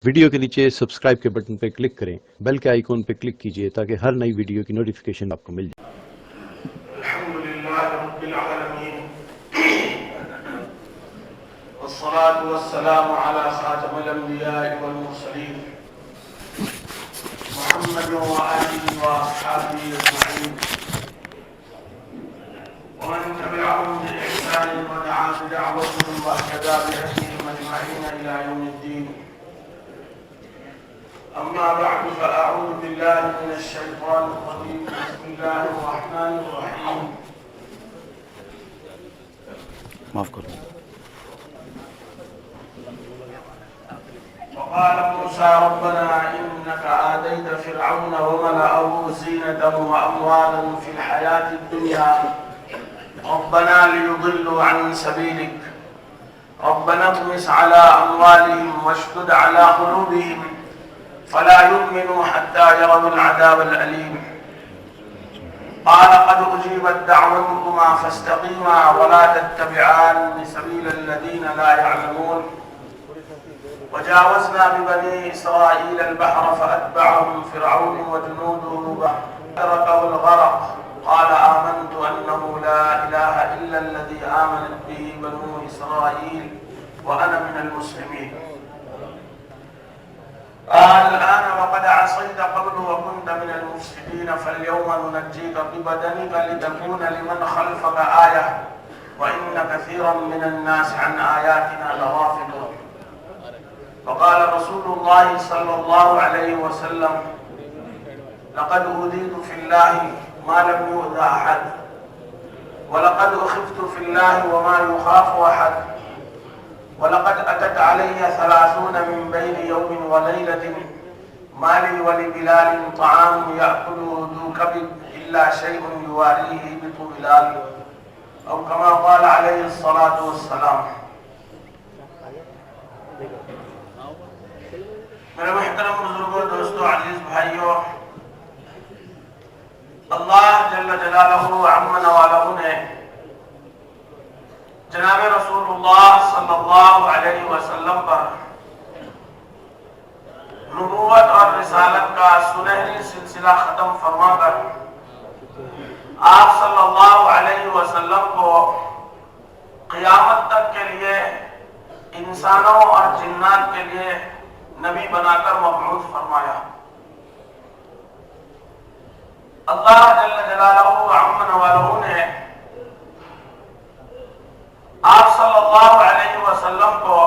Video کے نیچے subscribe کے بٹن پہ کلک کریں، بیل کے آئیکن پہ کلک کیجئے تاکہ ہر نئی ویڈیو کی نوٹیفیکیشن آپ کو مل جائے۔ الحمدللہ رب العالمین والصلاة والسلام على خاتم الانبیاء والمرسلین محمد وآلہ واصحابہ اجمعین ومن تبعهم بإحسان ودعا بدعوتهم واهتدى بهديهم أجمعين إلى يوم الدين. أما بعد فأعوذ بالله من الشيطان الرجيم. بسم الله الرحمن الرحيم. معاف کرو۔ وقال موسى ربنا إنك آتيت فرعون وملأه زينة وأموالا في الحياة الدنيا ربنا ليضلوا عن سبيلك ربنا اطمس على أموالهم واشدد على قلوبهم فلا يؤمنوا حتى يروا العذاب الأليم. قال قد أجيبت دعوتكما فاستقيما ولا تتبعان سبيل الذين لا يعلمون. وجاوزنا ببني إسرائيل البحر فأتبعهم فرعون وجنوده فأدركه الغرق قال آمنت أنه لا إله إلا الذي آمنت به بنو إسرائيل وأنا من المسلمين. الآن وقد عصيت قبل وكنت من المفسدين فاليوم ننجيك ببدنك لتكون لمن خلفك آية وإن كثيرا من الناس عن آياتنا لغافلون. وقال رسول الله صلى الله عليه وسلم لقد أوذيت في الله ما لم يؤذى أحد ولقد أخفت في الله وما يخاف أحد ولقد أتت علي 30 من بين يوم وليلة ما لي ولبلال طعام يأكله ذو كبد إلا شيء يواريه بطبلال أو كما قال عليه الصلاة والسلام. میرے محترم بزرگوں، دوستوں، عزیز بھائیوں، اللہ جل جلالہ عم نوالہ نے جناب رسول اللہ صلی اللہ علیہ وسلم پر نبوت اور رسالت کا سنہری سلسلہ ختم فرما کر آپ صلی اللہ علیہ وسلم کو قیامت تک کے لیے انسانوں اور جنات کے لیے نبی بنا کر مبعوث فرمایا. اللہ جل جلالہ عم نوالہ نے آپ صلی اللہ علیہ وسلم کو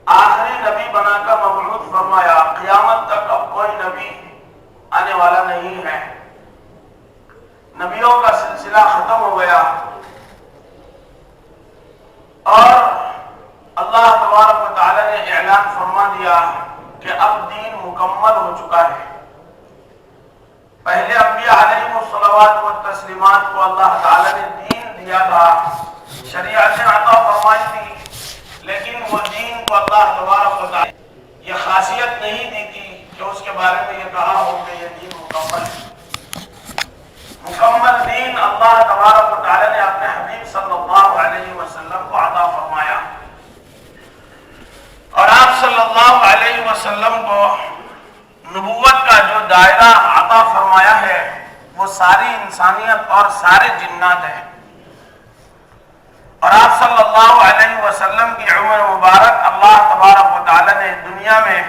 آخری نبی بنا کر مبعوث فرمایا. قیامت تک اب کوئی نبی آنے والا نہیں ہے، نبیوں کا سلسلہ ختم ہو گیا اور اللہ تبارک و تعالی نے اعلان فرما دیا کہ اب دین مکمل ہو چکا ہے. پہلے انبیاء علیہم الصلوات والتسلیمات کو اللہ تعالی نے دین دیا تھا، شریعتیں عطا فرمائی تھی، لیکن وہ دین کو اللہ تبارک و تعالی یہ خاصیت نہیں دی تھی کہ اس کے بارے میں یہ کہا ہو کہ یہ دین مکمل ہے. مکمل دین اللہ تبارک و تعالی نے اپنے حبیب صلی اللہ علیہ وسلم کو عطا فرمایا اور آپ صلی اللہ علیہ وسلم کو نبوت کا جو دائرہ عطا فرمایا ہے وہ ساری انسانیت اور سارے جنات ہیں. اور آپ صلی اللہ علیہ وسلم کی عمر مبارک اللہ تبارک و تعالی نے دنیا میں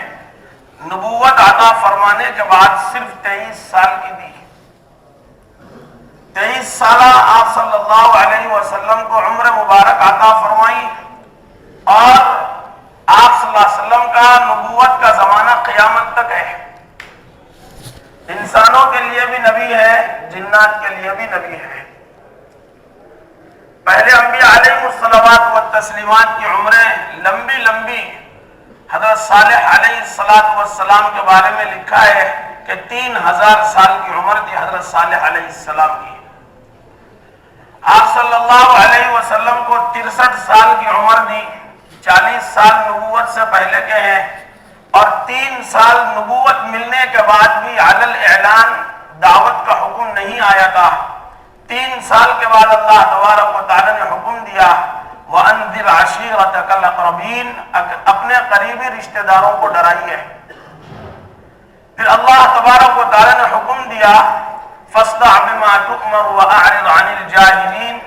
نبوت عطا فرمانے کے بعد صرف 23 سال کی دی. 23 سالہ آپ صلی اللہ علیہ وسلم کو عمر مبارک عطا فرمائی اور آپ صلی اللہ علیہ وسلم کا نبوت کا زمانہ قیامت تک ہے. انسانوں کے لیے بھی نبی ہے، جنات کے لیے بھی نبی ہے. پہلے انبیاء علیہ الصلوات والتسلیمات کی عمریں لمبی لمبی، حضرت صالح علیہ السلام کے بارے میں لکھا ہے کہ 3000 سال کی عمر تھی حضرت صالح علیہ السلام کی. آپ صلی اللہ علیہ وسلم کو 63 سال کی عمر دی، 40 سال نبوت سے پہلے کے ہیں اور 3 سال نبوت ملنے کے بعد بھی علی الاعلان دعوت کا حکم نہیں آیا تھا. 3 سال کے بعد اللہ تبارک و تعالی نے حکم دیا وَأَنذِرْ عَشِيرَتَكَ الْأَقْرَبِينَ، اپنے قریبی رشتہ داروں کو ڈرائیے۔ پھر اللہ تبارک و تعالی نے حکم دیا فَاصْدَعْ بِمَا تُؤْمَرُ وَأَعْرِضْ عَنِ الْجَاهِلِينَ،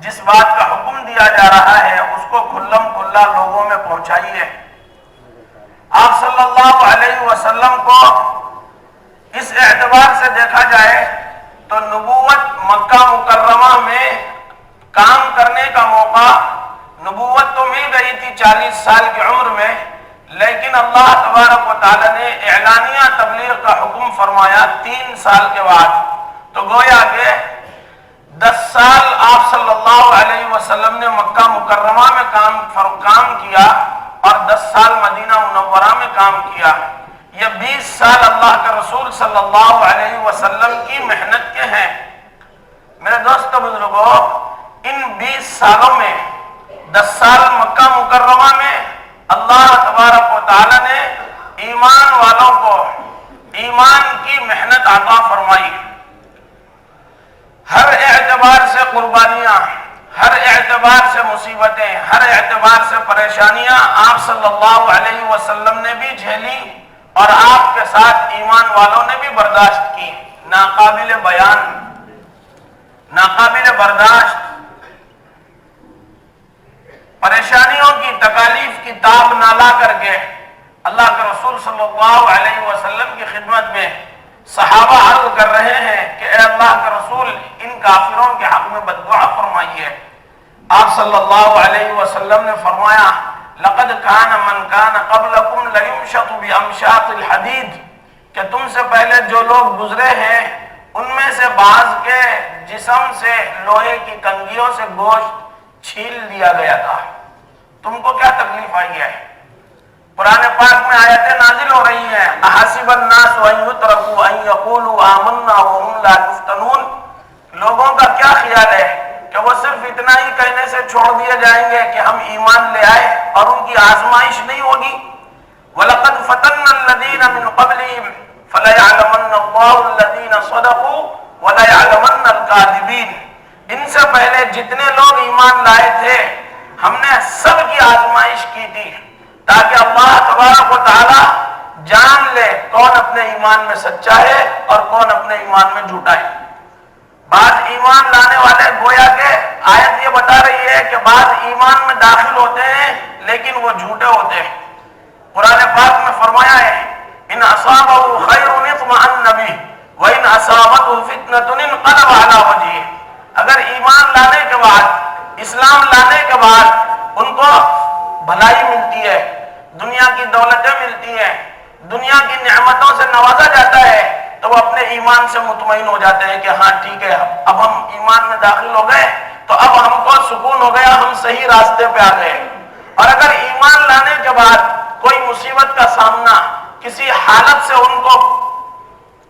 جس بات کا حکم دیا جا رہا ہے اس کو کھلم کھلا لوگوں میں پہنچائیے۔ آپ صلی اللہ علیہ وسلم کو اس اعتبار سے دیکھا جائے تو نبوت مکہ مکرمہ میں کام کرنے کا موقع، نبوت تو مل گئی تھی 40 سال کی عمر میں، لیکن اللہ تبارک و تعالی نے اعلانیہ تبلیغ کا حکم فرمایا 3 سال کے بعد، تو گویا کہ 10 سال آپ صلی اللہ علیہ وسلم نے مکہ مکرمہ میں کام کیا اور 10 سال مدینہ منورہ میں کام کیا۔ یہ 20 سال اللہ کے رسول صلی اللہ علیہ وسلم کی محنت کے ہیں۔ میرے دوستو بزرگوں، ان 20 سالوں میں 10 سال مکہ مکرمہ میں اللہ تبارک و تعالی نے ایمان والوں کو ایمان کی محنت عطا فرمائی۔ ہر اعتبار سے قربانیاں، ہر اعتبار سے مصیبتیں، ہر اعتبار سے پریشانیاں آپ صلی اللہ علیہ وسلم نے بھی جھیلی اور آپ کے ساتھ ایمان والوں نے بھی برداشت کی۔ ناقابل بیان، ناقابل برداشت، پریشانیوں کی تکالیف کی تاب نہ لا کر کے اللہ کے رسول صلی اللہ علیہ وسلم کی خدمت میں صحابہ عرض کر رہے ہیں کہ اے اللہ کے رسول، ان کافروں کے حق میں بددعا فرمائیے۔ آپ صلی اللہ علیہ وسلم نے فرمایا لَقَدْ كَانَ مَنْ كَانَ قَبْلَكُمْ لَيُمْشَطُ بِأَمْشَاطِ الْحَدِيدِ، کہ تم سے پہلے جو لوگ گزرے ہیں ان میں سے بعض کے جسم سے لوہے کی کنگھیوں سے گوشت چھیل دیا گیا تھا۔ تم کو کیا تکلیف آئی ہے؟ قرآن پاک میں آیتیں نازل ہو رہی ہیں احسب الناس ان یترکوا ان یقولوا آمنا وهم لا یفتنون، لوگوں کا کیا خیال ہے کہ وہ صرف اتنا ہی کہنے سے چھوڑ دیے جائیں گے کہ ہم ایمان لے آئے اور ان کی آزمائش نہیں ہوگی؟ وَلَقَدْ فَتَنَّا الَّذِينَ مِنْ قَبْلِهِمْ فَلَيَعْلَمَنَّ اللَّهُ الَّذِينَ صَدَقُوا وَلَيَعْلَمَنَّ الْكَاذِبِينَ، ان سے پہلے جتنے لوگ ایمان لائے تھے ہم نے سب کی آزمائش کی تھی تاکہ اللہ تبارک و تعالی جان لے کون اپنے ایمان میں سچا ہے اور کون اپنے ایمان میں جھوٹا ہے۔ بعض ایمان لانے والے گویا کہ آیت یہ بتا رہی ہے کہ بعض ایمان میں داخل ہوتے ہیں لیکن وہ جھوٹے ہوتے ہیں۔ قرآن پاک میں فرمایا ہے ان اصابہ خیر اطمأن بہ وان اصابتہ فتنۃ انقلب علی وجہہ، اگر ایمان لانے کے بعد، اسلام لانے کے بعد ان کو بھلائی ملتی ہے، دنیا کی دولتیں ملتی ہیں، دنیا کی نعمتوں سے نوازا جاتا ہے، تو وہ اپنے ایمان سے مطمئن ہو جاتے ہیں کہ ہاں ٹھیک ہے اب ہم ایمان میں داخل ہو گئے تو اب ہم کو سکون ہو گیا، ہم صحیح راستے پہ آ گئے۔ اور اگر ایمان لانے کے بعد کوئی مصیبت کا سامنا، کسی حالت سے ان کو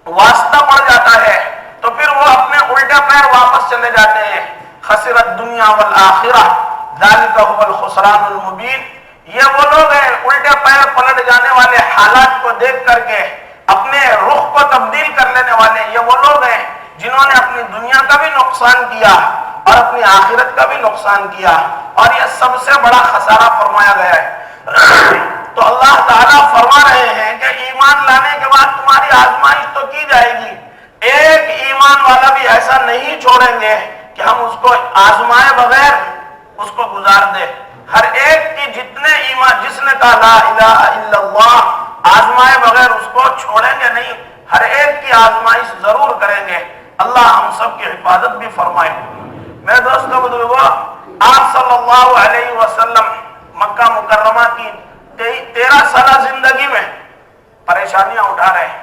واسطہ پڑ جاتا ہے تو پھر وہ اپنے الٹے پیر واپس چلے جاتے ہیں۔ خسرت الدنیا والآخرہ ذالک هو الخسران المبین، یہ وہ لوگ ہیں الٹے پیر پلٹ جانے والے حالات کو دیکھ کر کے اپنے رخ کو تبدیل کر لینے والے، یہ وہ لوگ ہیں جنہوں نے اپنی دنیا کا بھی نقصان کیا اور اپنی آخرت کا بھی نقصان کیا، اور یہ سب سے بڑا خسارہ فرمایا گیا ہے۔ تو اللہ تعالیٰ فرما رہے ہیں کہ ایمان لانے کے بعد تمہاری آزمائش تو کی جائے گی، ایک ایمان والا بھی ایسا نہیں چھوڑیں گے کہ ہم اس کو آزمائے بغیر اس کو گزار دے۔ ہر ایک کی جتنے ایمان، جس نے کہا لا الہ الا اللہ، آزمائے بغیر اس کو چھوڑیں گے نہیں، ہر ایک کی آزمائش ضرور کریں گے۔ اللہ ہم سب کی حفاظت بھی فرمائے۔ میرے دوستو بزرگوں، آپ صلی اللہ علیہ وسلم مکہ مکرمہ کی 13 سالہ زندگی میں پریشانیاں اٹھا رہے ہیں۔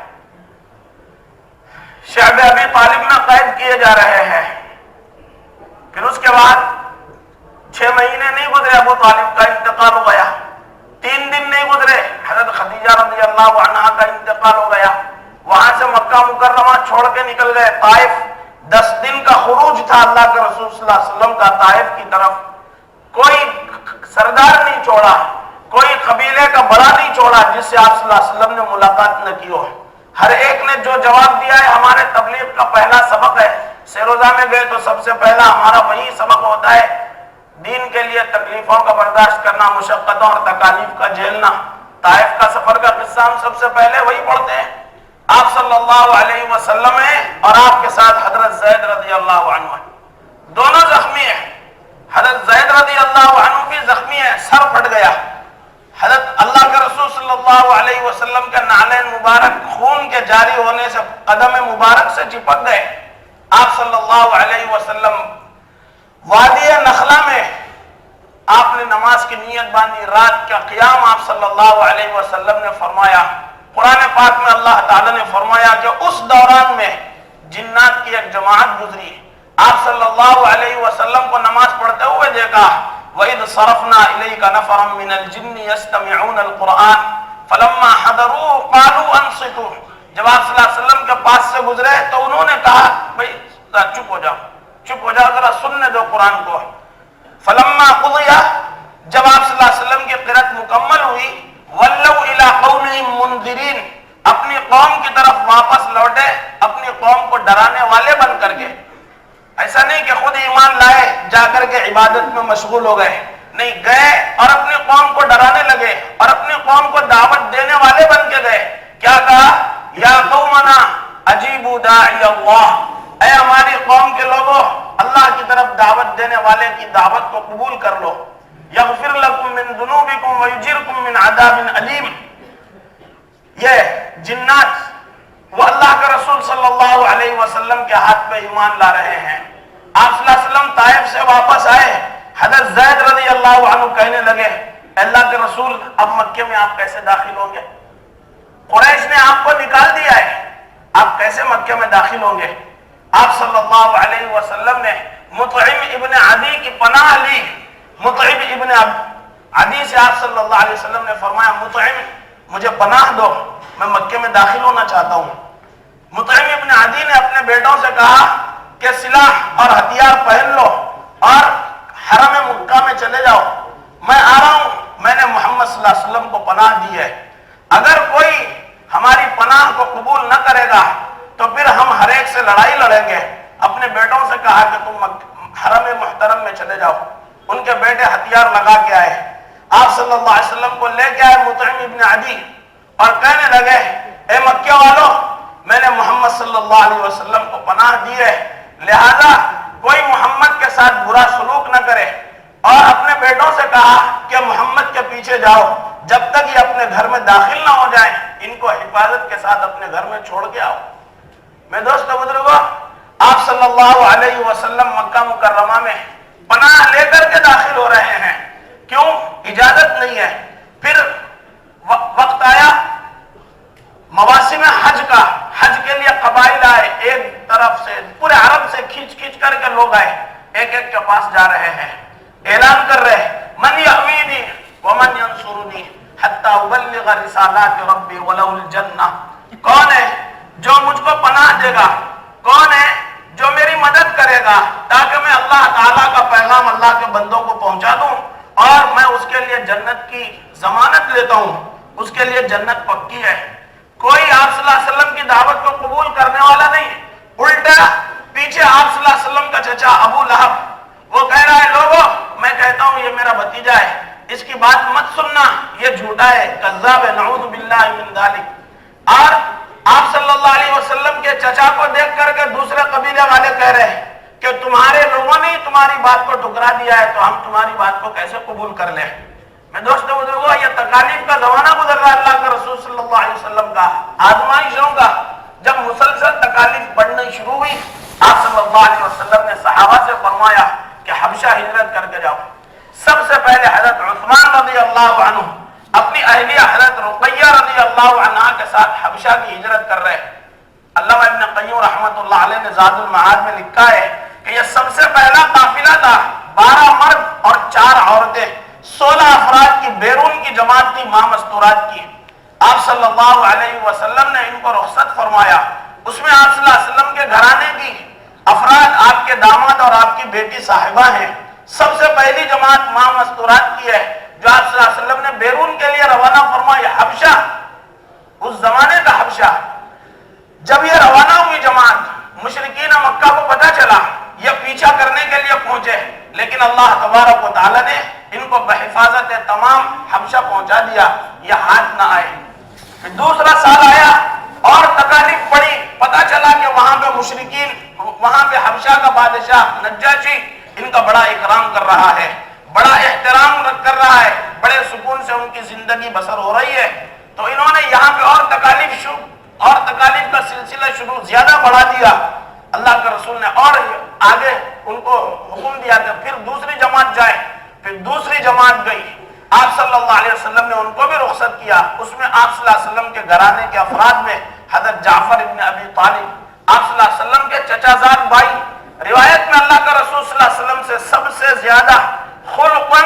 شعب ابی طالب میں قید کیے جا رہے ہیں، پھر اس کے بعد 6 مہینے نہیں گزرے ابو طالب کا انتقال ہو گیا، 3 دن نہیں گزرے حضرت خدیجہ رضی اللہ عنہا کا انتقال ہو گیا۔ وہاں سے مکہ مکرمہ چھوڑ کے نکل گئے طائف، 10 دن کا خروج تھا اللہ کے رسول صلی اللہ علیہ وسلم کا طائف کی طرف۔ کوئی سردار نہیں چھوڑا، کوئی قبیلے کا بڑا نہیں چھوڑا جس سے آپ صلی اللہ علیہ وسلم نے ملاقات نہ کی ہو۔ ہر ایک نے جو جواب دیا ہے، ہمارے تبلیغ کا پہلا سبق ہے، سیروزہ میں گئے تو سب سے پہلا ہمارا وہی سبق ہوتا ہے، دین کے لیے تکلیفوں کا برداشت کرنا، مشقتوں اور تکالیف کا جھیلنا۔ طائف کا سفر کا قصہ ہم سب سے پہلے وہی پڑھتے ہیں۔ آپ صلی اللہ علیہ وسلم ہیں اور آپ کے ساتھ حضرت زید رضی اللہ عنہ ہیں، دونوں زخمی ہیں۔ حضرت زید رضی اللہ عنہ بھی زخمی ہے، سر پھٹ گیا۔ حضرت اللہ کے رسول صلی اللہ علیہ وسلم کے نعلین مبارک خون کے جاری ہونے سے قدم مبارک سے چپک گئے۔ آپ صلی اللہ علیہ وسلم وادی نخلا میں آپ نے نماز کی نیت باندھی، رات کا قیام آپ صلی اللہ علیہ وسلم نے فرمایا۔ قرآن پاک میں اللہ تعالیٰ نے فرمایا کہ اس دوران میں جنات کی ایک جماعت گزری، آپ صلی اللہ علیہ وسلم کو نماز پڑھتے ہوئے دیکھا۔ وَإِذْ صَرَفْنَا إِلَيْكَ نَفَرًا مِّنَ الْجِنِّ يَسْتَمِعُونَ الْقُرْآنَ فَلَمَّا حَضَرُوهُ قَالُوا أَنصِتُوا۔ جب آپ صلی اللہ علیہ وسلم کے پاس سے گزرے تو انہوں نے کہا بھئی چپ ہو جاؤ، چپ ہو جاؤ، ذرا سننے دو قرآن کو۔ فَلَمَّا قُضِيَ، جب آپ صلی اللہ علیہ وسلم کی قرأت مکمل ہوئی، وَلَّوْا إِلَىٰ قَوْمِهِم مُنذِرِينَ، اپنی قوم کی طرف واپس لوٹے، اپنی قوم کو ڈرانے والے بن کر کے۔ ایسا نہیں کہ خود ایمان لائے جا کر کے عبادت میں مشغول ہو گئے، نہیں، گئے اور اپنی قوم کو ڈرانے لگے اور اپنی قوم کو دعوت دینے والے بن کے گئے۔ کیا کہا؟ یا قومنا اجیبوا داعی اللہ، اے ہماری قوم کے لوگوں، اللہ کی طرف دعوت دینے والے کی دعوت کو قبول کر لو۔ یغفر لکم من ذنوبکم ویجرکم من عذاب علیم۔ یہ جنات وہ اللہ کے رسول صلی اللہ علیہ وسلم کے ہاتھ پہ ایمان لا رہے ہیں۔ آپ صلی اللہ علیہ وسلم طائف سے واپس آئے، حضرت زید رضی اللہ عنہ کہنے لگے اللہ کے رسول اب مکے میں آپ کیسے داخل ہوں گے؟ قریش نے آپ کو نکال دیا ہے، آپ کیسے مکے میں داخل ہوں گے؟ آپ صلی اللہ علیہ وسلم نے مطعم ابن عدی کی پناہ لی۔ مطعم ابن عدی سے آپ صلی اللہ علیہ وسلم نے فرمایا مطعم مجھے پناہ دو، میں مکے میں داخل ہونا چاہتا ہوں۔ مطعم ابن عدی نے اپنے بیٹوں سے کہا کہ سلاح اور ہتھیار پہن لو اور حرم مکہ میں چلے جاؤ، میں آ رہا ہوں، میں نے محمد صلی اللہ علیہ وسلم کو پناہ دی ہے، اگر کوئی ہماری پناہ کو قبول نہ کرے گا تو پھر ہم ہر ایک سے لڑائی لڑیں گے۔ اپنے بیٹوں سے کہا کہ تم حرم محترم میں چلے جاؤ۔ ان کے بیٹے ہتھیار لگا کے آئے، آپ صلی اللہ علیہ وسلم کو لے کے آئے مطعم ابن عدی اور کہنے لگے اے مکہ والوں، میں نے محمد صلی اللہ علیہ وسلم کو پناہ دی ہے، لہذا کوئی محمد کے ساتھ برا سلوک نہ کرے، اور اپنے بیٹوں سے کہا کہ محمد کے پیچھے جاؤ جب تک یہ اپنے گھر میں داخل نہ ہو جائیں، ان کو حفاظت کے ساتھ اپنے گھر میں چھوڑ کے آؤ۔ میں دوستو بزرگوں، آپ صلی اللہ علیہ وسلم مکہ مکرمہ میں پناہ لے کر کے داخل ہو رہے ہیں، کیوں؟ اجازت نہیں ہے۔ پھر وقت آیا مواسم حج کا، حج کے لیے قبائل آئے، ایک طرف سے پورے عرب سے کھینچ کھینچ کر کے لوگ آئے، ایک ایک کے پاس جا رہے ہیں، اعلان کر رہے من یحوینی ومن ینصرنی حتی ابلغ رسالات ربی ولو الجنہ، کون ہے جو مجھ کو پناہ دے گا، کون ہے جو میری مدد کرے گا تاکہ میں اللہ تعالیٰ کا پیغام اللہ کے بندوں کو پہنچا دوں، اور میں اس کے لیے جنت کی ضمانت لیتا ہوں، اس کے لیے جنت پکی ہے۔ کوئی آپ صلی اللہ علیہ وسلم کی دعوت کو قبول کرنے والا نہیں، الٹا پیچھے آپ صلی اللہ علیہ وسلم کا چچا ابو لہب وہ کہہ رہا ہے لوگوں میں کہتا ہوں یہ میرا بھتیجا ہے، اس کی بات مت سننا، یہ جھوٹا ہے، کذاب ہے، نعوذ باللہ من ذالک۔ اور آپ صلی اللہ علیہ وسلم کے چچا کو دیکھ کر کے دوسرے قبیلے والے کہہ رہے ہیں کہ تمہارے لوگوں نے تمہاری بات کو ٹھکرا دیا ہے تو ہم تمہاری بات کو کیسے قبول کر لیں۔ میں دوستو بزرگوں، یہ تکالیف کا زمانہ گزر رہا ہے اللہ کے رسول صلی اللہ علیہ وسلم کا، آزمائشوں کا۔ جب مسلسل تکالیف بڑھنی شروع ہوئی، آپ صلی اللہ علیہ وسلم نے صحابہ سے فرمایا کہ حبشہ ہجرت کر کے جاؤ۔ سب سے پہلے حضرت عثمان رضی اللہ عنہ اپنی اہلیہ حضرت رقیہ رضی اللہ عنہا کے ساتھ حبشہ کی ہجرت کر رہے۔ علامہ ابن قیم رحمۃ اللہ علیہ نے زاد المعاد میں لکھا ہے کہ یہ سب سے پہلا قافلہ تھا، 12 مرد اور 4 عورتیں، 16 افراد کی بیرون کی جماعت تھی ماں مستورات کی۔ آپ صلی اللہ علیہ وسلم نے ان کو رخصت فرمایا، اس میں آپ صلی اللہ علیہ وسلم کے گھرانے کی افراد، آپ کے داماد اور آپ کی بیٹی صاحبہ ہیں۔ سب سے پہلی جماعت ماں مستورات کی ہے جو آپ صلی اللہ علیہ وسلم نے بیرون کے لیے روانہ فرمایا، حبشہ، اس زمانے کا حبشہ۔ جب یہ روانہ ہوئی جماعت، مشرکین مکہ کو پتہ چلا، یہ پیچھا کرنے کے لیے پہنچے، لیکن لیکن اللہ تبارک و تعالیٰ نے ان کو بحفاظت تمام حبشہ پہنچا دیا، یہ ہاتھ نہ آئے۔ پھر دوسرا سال آیا اور تکالیف پڑی، پتہ چلا کہ وہاں پہ مشرکین، وہاں پہ حبشہ کا بادشاہ نجاشی ان کا بڑا اکرام کر رہا ہے، بڑا احترام کر رہا ہے، بڑے سکون سے ان کی زندگی بسر ہو رہی ہے۔ تو انہوں نے یہاں پہ اور تکالیف کا سلسلہ شروع زیادہ بڑھا دیا۔ اللہ کے رسول نے اور آگے ان کو حکم دیا کہ پھر دوسری جماعت جائے۔ پھر دوسری جماعت گئی، آپ صلی اللہ علیہ وسلم نے ان کو بھی رخصت کیا۔ اس میں آپ صلی اللہ علیہ وسلم کے گھرانے کے افراد میں حضرت جعفر ابن ابی طالب، آپ صلی اللہ علیہ وسلم کے چچا زاد بھائی، روایت میں اللہ کا رسول صلی اللہ علیہ وسلم سے سب سے زیادہ خلقاً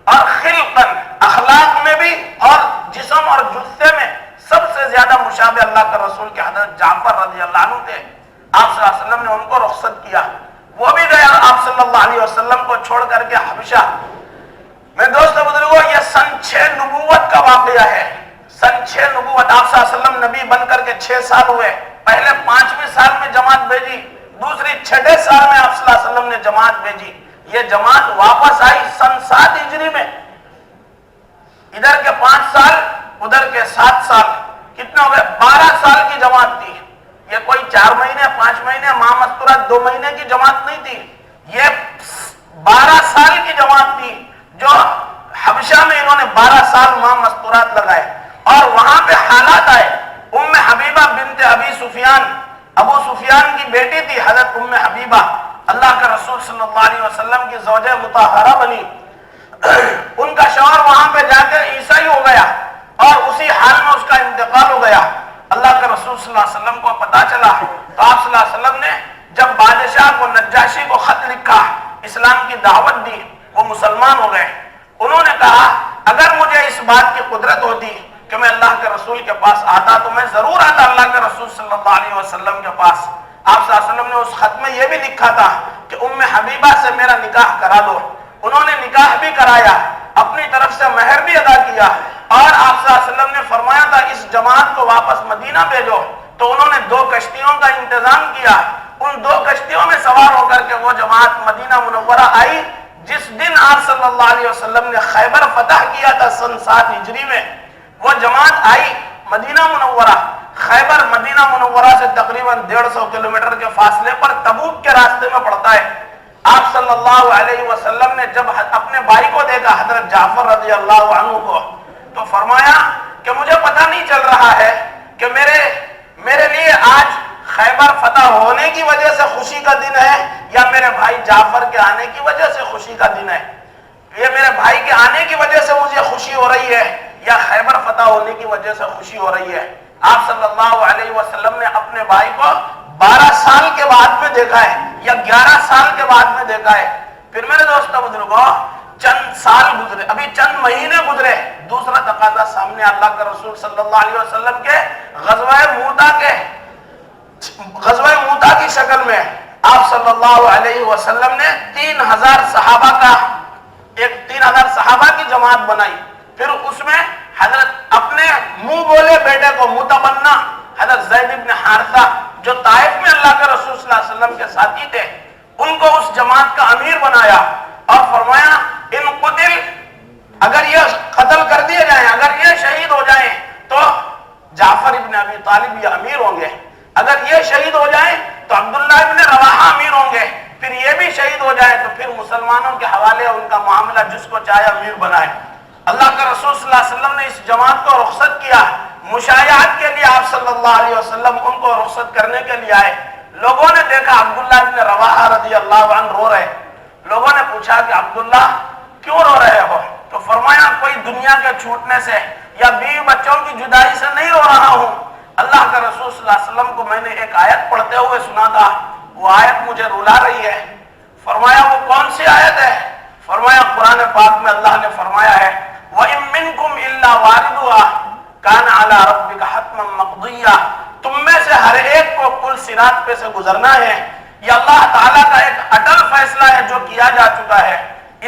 اور خلقاً، اخلاق میں بھی اور جسم اور جثے میں سب سے زیادہ مشابہ اللہ کے رسول کے حضرت جعفر رضی اللہ عنہ تھے۔ آپ صلی اللہ علیہ وسلم نے ان کو رخصت کیا، وہ بھی گیا آپ صلی اللہ علیہ وسلم کو چھوڑ کر کے حبشہ۔ میں دوستو بزرگوں، یہ سن 6 نبوت کا واقعہ ہے۔ سن 6 نبوت، آپ صلی اللہ علیہ وسلم نبی بن کر کے 6 سال ہوئے، پہلے 5ویں سال میں جماعت بھیجی، دوسری 6 سال میں آپ صلی اللہ علیہ وسلم نے جماعت بھیجی۔ یہ جماعت واپس آئی سن 7 ہجری میں، ادھر کے 5 سال ادھر کے 7 سال، کتنے ہو گئے؟ 12 سال کی جماعت تھی۔ یہ کوئی 4 مہینے 5 مہینے ماہ مستورات 2 مہینے کی جماعت نہیں تھی، یہ 12 سال کی جماعت تھی جو حبشہ میں انہوں نے 12 سال ماہ مستورات لگائے۔ اور وہاں پہ حالات آئے، ام حبیبہ بنت ابی سفیان، ابو سفیان کی بیٹی تھی حضرت ام حبیبہ، اللہ کے رسول صلی اللہ علیہ وسلم کی زوجہ مطہرہ بنی۔ ان کا شوہر وہاں پہ جا کر عیسائی ہو گیا اور اسی حال میں اس کا انتقال ہو گیا۔ اللہ کے رسول صلی اللہ علیہ وسلم کو پتا چلا تو آپ صلی اللہ علیہ وسلم نے جب بادشاہ کو نجاشی کو خط لکھا، اسلام کی دعوت دی، وہ مسلمان ہو گئے۔ انہوں نے کہا اگر مجھے اس بات کی قدرت ہوتی کہ میں اللہ کے رسول کے پاس آتا تو میں ضرور آتا اللہ کے رسول صلی اللہ علیہ وسلم کے پاس۔ آپ صلی اللہ علیہ وسلم نے اس خط میں یہ بھی لکھا تھا کہ ام حبیبہ سے میرا نکاح کرا دو۔ انہوں نے نکاح بھی کرایا، اپنی طرف سے مہر بھی ادا کیا، اور آپ صلی اللہ علیہ وسلم نے فرمایا تھا اس جماعت کو واپس مدینہ بھیجو، تو انہوں نے 2 کشتیوں کا انتظام کیا۔ ان 2 کشتیوں میں سوار ہو کر کے وہ جماعت مدینہ منورہ آئی۔ جس دن آپ صلی اللہ علیہ وسلم نے خیبر فتح کیا تھا سن 7 ہجری میں، وہ جماعت آئی مدینہ منورہ۔ خیبر مدینہ منورہ سے تقریباً 150 کلومیٹر کے فاصلے پر تبوک کے راستے میں پڑتا ہے۔ آپ صلی اللہ علیہ وسلم نے جب اپنے بھائی کو دیکھا حضرت جعفر رضی اللہ عنہ کو، تو فرمایا کہ مجھے پتہ نہیں چل رہا ہے کہ میرے لیے آج خیبر فتح ہونے کی وجہ سے خوشی کا دن ہے یا میرے بھائی جعفر کے آنے کی وجہ سے خوشی کا دن ہے۔ یہ میرے بھائی کے آنے کی وجہ سے مجھے خوشی ہو رہی ہے یا خیبر فتح ہونے کی وجہ سے خوشی ہو رہی ہے۔ آپ صلی اللہ علیہ وسلم نے اپنے بھائی کو 12 سال کے بعد میں دیکھا ہے یا 11 سال کے بعد میں دیکھا ہے۔ پھر میرے دوستو بزرگوں، چند سال گزرے، ابھی چند مہینے گزرے، دوسرا تقاضا سامنے اللہ کے رسول صلی اللہ علیہ وسلم کے غزوہ موتا کی شکل میں آپ صلی اللہ علیہ وسلم نے 3000 صحابہ کی جماعت بنائی۔ پھر اس میں حضرت اپنے منہ بولے بیٹے کو متبنہ حضرت زید بن حارثہ جو طائف میں اللہ کے رسول صلی اللہ علیہ وسلم کے ساتھی تھے، ان کو اس جماعت کا امیر بنایا اور فرمایا ان قتل، اگر یہ قتل کر دیے جائیں، اگر یہ شہید ہو جائیں تو جعفر ابن ابی طالب یہ امیر ہوں گے، اگر یہ شہید ہو جائیں تو عبداللہ ابن رواحہ امیر ہوں گے، پھر یہ بھی شہید ہو جائے تو پھر مسلمانوں کے حوالے ان کا معاملہ جس کو چاہے امیر بنائے۔ اللہ کا رسول صلی اللہ علیہ وسلم نے اس جماعت کو رخصت کیا، مشایعت کے لیے آپ صلی اللہ علیہ وسلم ان کو رخصت کرنے کے لیے آئے۔ لوگوں نے دیکھا عبداللہ ابن رواحہ رضی اللہ عنہ رو رہے۔ لوگوں نے پوچھا کہ عبداللہ کیوں رو رہے ہو؟ تو فرمایا کوئی دنیا کے چھوٹنے سے یا بیوی بچوں کی جدائی سے نہیں رو رہا ہوں، اللہ کا رسول صلی اللہ علیہ وسلم کو میں نے ایک آیت پڑھتے ہوئے سنا تھا، وہ آیت مجھے رلا رہی ہے۔ فرمایا وہ کون سی آیت ہے؟ فرمایا قرآن پاک میں اللہ نے فرمایا ہے وَإِن مِّنكُمْ إِلَّا وَارِدُهَا كَانَ عَلَىٰ رَبِّكَ حَتْمًا مَّقْضِيًّا، تم میں سے ہر ایک کو پل صراط پہ سے گزرنا ہے، یہ اللہ تعالیٰ کا ایک اٹل فیصلہ ہے جو کیا جا چکا ہے۔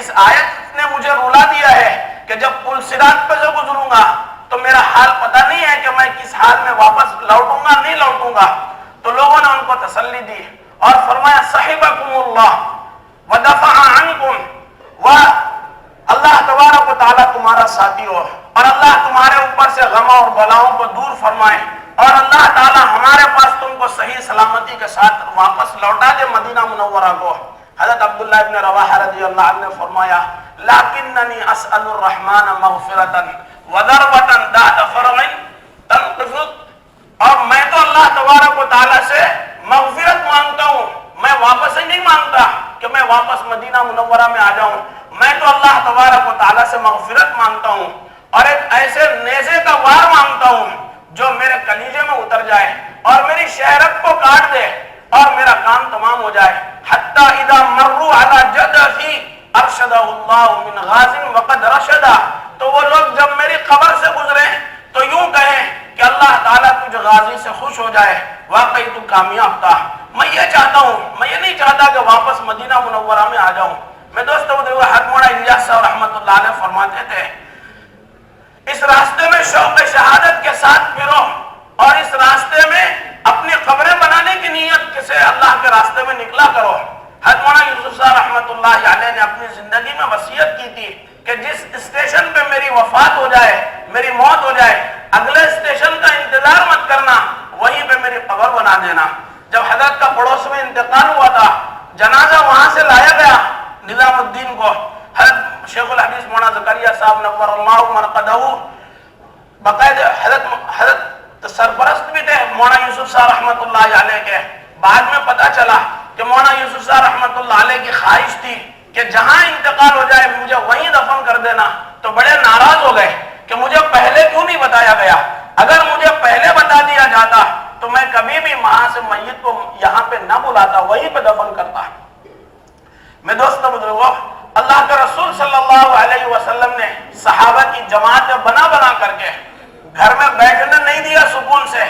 اس آیت نے مجھے رلا دیا ہے کہ جب پل صراط پہ سے گزروں گا تو میرا حال پتہ نہیں ہے کہ میں کس حال میں واپس لوٹوں گا نہیں لوٹوں گا۔ تو لوگوں نے ان کو تسلی دی اور فرمایا صحبکم اللہ ودفع عنکم، وہ اللہ تبارک و تعالیٰ تمہارا ساتھی ہو، اور اللہ تمہارے اوپر سے غم اور بلاؤں کو دور فرمائے، اور اللہ تعالیٰ ہمارے پاس تم کو صحیح سلامتی کے ساتھ واپس لوٹا دے مدینہ منورہ کو۔ حضرت عبداللہ ابن رواحہ رضی اللہ عنہ نے فرمایا لیکننی اسأل الرحمن مغفرتا وضربتا ذات فرع تنقف، اور میں تو اللہ تبارک و تعالیٰ سے مغفرت مانگتا ہوں، میں واپس ہی نہیں مانگتا کہ میں واپس مدینہ منورہ میں آ جاؤں، میں تو اللہ تبارک و تعالیٰ سے مغفرت مانگتا ہوں اور ایک ایسے نیزے کا وار مانگتا ہوں جو میرے کلیجے میں اتر جائے اور میری شہرت کو کاٹ دے اور میرا کام تمام ہو جائے۔ حتی اذا مروا علی جدثی ارشدہ اللہ من غاز وقد رشدہ، تو وہ لوگ جب میری قبر سے گزرے تو یوں کہیں کہ اللہ تعالیٰ تجھ غازی سے خوش ہو جائے، واقعی تو کامیاب تھا۔ میں یہ چاہتا ہوں، میں یہ نہیں چاہتا کہ واپس مدینہ منورہ میں آ جاؤں۔ میں دوستو حضرت مولانا الیاس صاحب رحمۃ اللہ علیہ فرماتے تھے اس راستے میں شوق شہادت کے ساتھ پھرو، اور اس راستے میں اپنی قبریں بنانے کی نیت سے اللہ کے راستے میں نکلا کرو۔ حضرت مولانا یوسف صاحب رحمۃ اللہ علیہ نے اپنی زندگی میں وصیت کی تھی کہ جس اسٹیشن پہ میری وفات ہو جائے، میری موت ہو جائے، اگلے اسٹیشن کا انتظار مت کرنا، وہیں پہ میری قبر بنا دینا۔ جب حضرت کا پڑوس میں انتقال ہوا تھا، جنازہ وہاں سے لایا گیا نظام الدین کو، حضرت شیخ الحدیث مولانا زکریا صاحب نور اللہ مرقدہ باقاعدہ حضرت سرپرست بھی تھے مولانا یوسف صاحب رحمۃ اللہ علیہ کے۔ بعد میں پتہ چلا کہ مولانا یوسف صاحب رحمۃ اللہ علیہ کی خواہش تھی کہ جہاں انتقال ہو جائے مجھے وہیں دفن کر دینا، تو بڑے ناراض ہو گئے کہ مجھے پہلے کیوں نہیں بتایا گیا، اگر مجھے پہلے بتا دیا جاتا تو میں کبھی بھی وہاں سے میت کو یہاں پہ نہ بلاتا، وہیں پہ دفن کرتا۔ میں دوستو بزرگوں، اللہ کے رسول صلی اللہ علیہ وسلم نے صحابہ کی جماعت بنا بنا کر کے گھر میں بیٹھنے نہیں دیا سکون سے،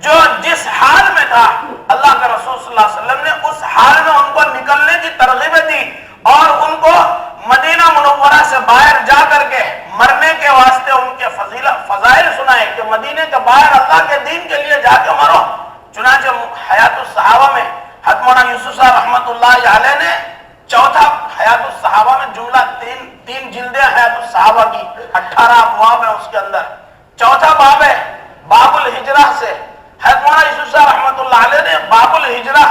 جو جس حال میں تھا اللہ کے رسول صلی اللہ علیہ وسلم نے اس حال میں ان کو نکلنے کی ترغیب دی اور ان کو مدینہ منورہ سے باہر جا کر کے مرنے کے واسطے ان کے فضائل سنائے کہ مدینے کے باہر اللہ کے دین کے لیے جا کے مرو۔ چنانچہ حیات الصحابہ میں حضرت مولانا یوسف صاحب رحمۃ اللہ علیہ نے چوتھا حیات الصحابہ میں جملہ تین جلدیں حیات الصحابہ کی 18 ابواب ہیں، اس کے اندر چوتھا باب ہے باب الہجرہ سے۔ حضرت مولانا یوسف صاحب رحمۃ اللہ علیہ نے باب الہجرہ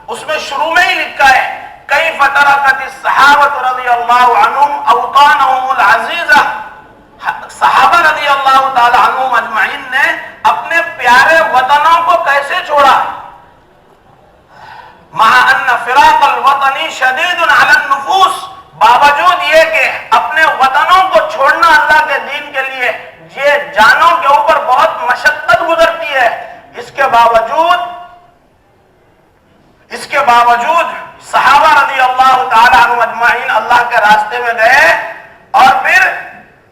اس میں شروع میں ہی لکھا ہے کیف ترکت الصحابہ رضی اللہ عنہم اوطانہم العزیزہ، صحابہ رضی اللہ تعالی عنہم اجمعین نے اپنے پیارے وطنوں کو کیسے چھوڑا، مع ان فراق الوطن شدید علی النفوس، باوجود یہ کہ اپنے وطنوں کو چھوڑنا اللہ کے دین کے لیے یہ جانوں کے اوپر بہت مشقت گزرتی ہے، اس کے باوجود صحابہ رضی اللہ تعالی عنہ اجمعین اللہ کے راستے میں گئے، اور پھر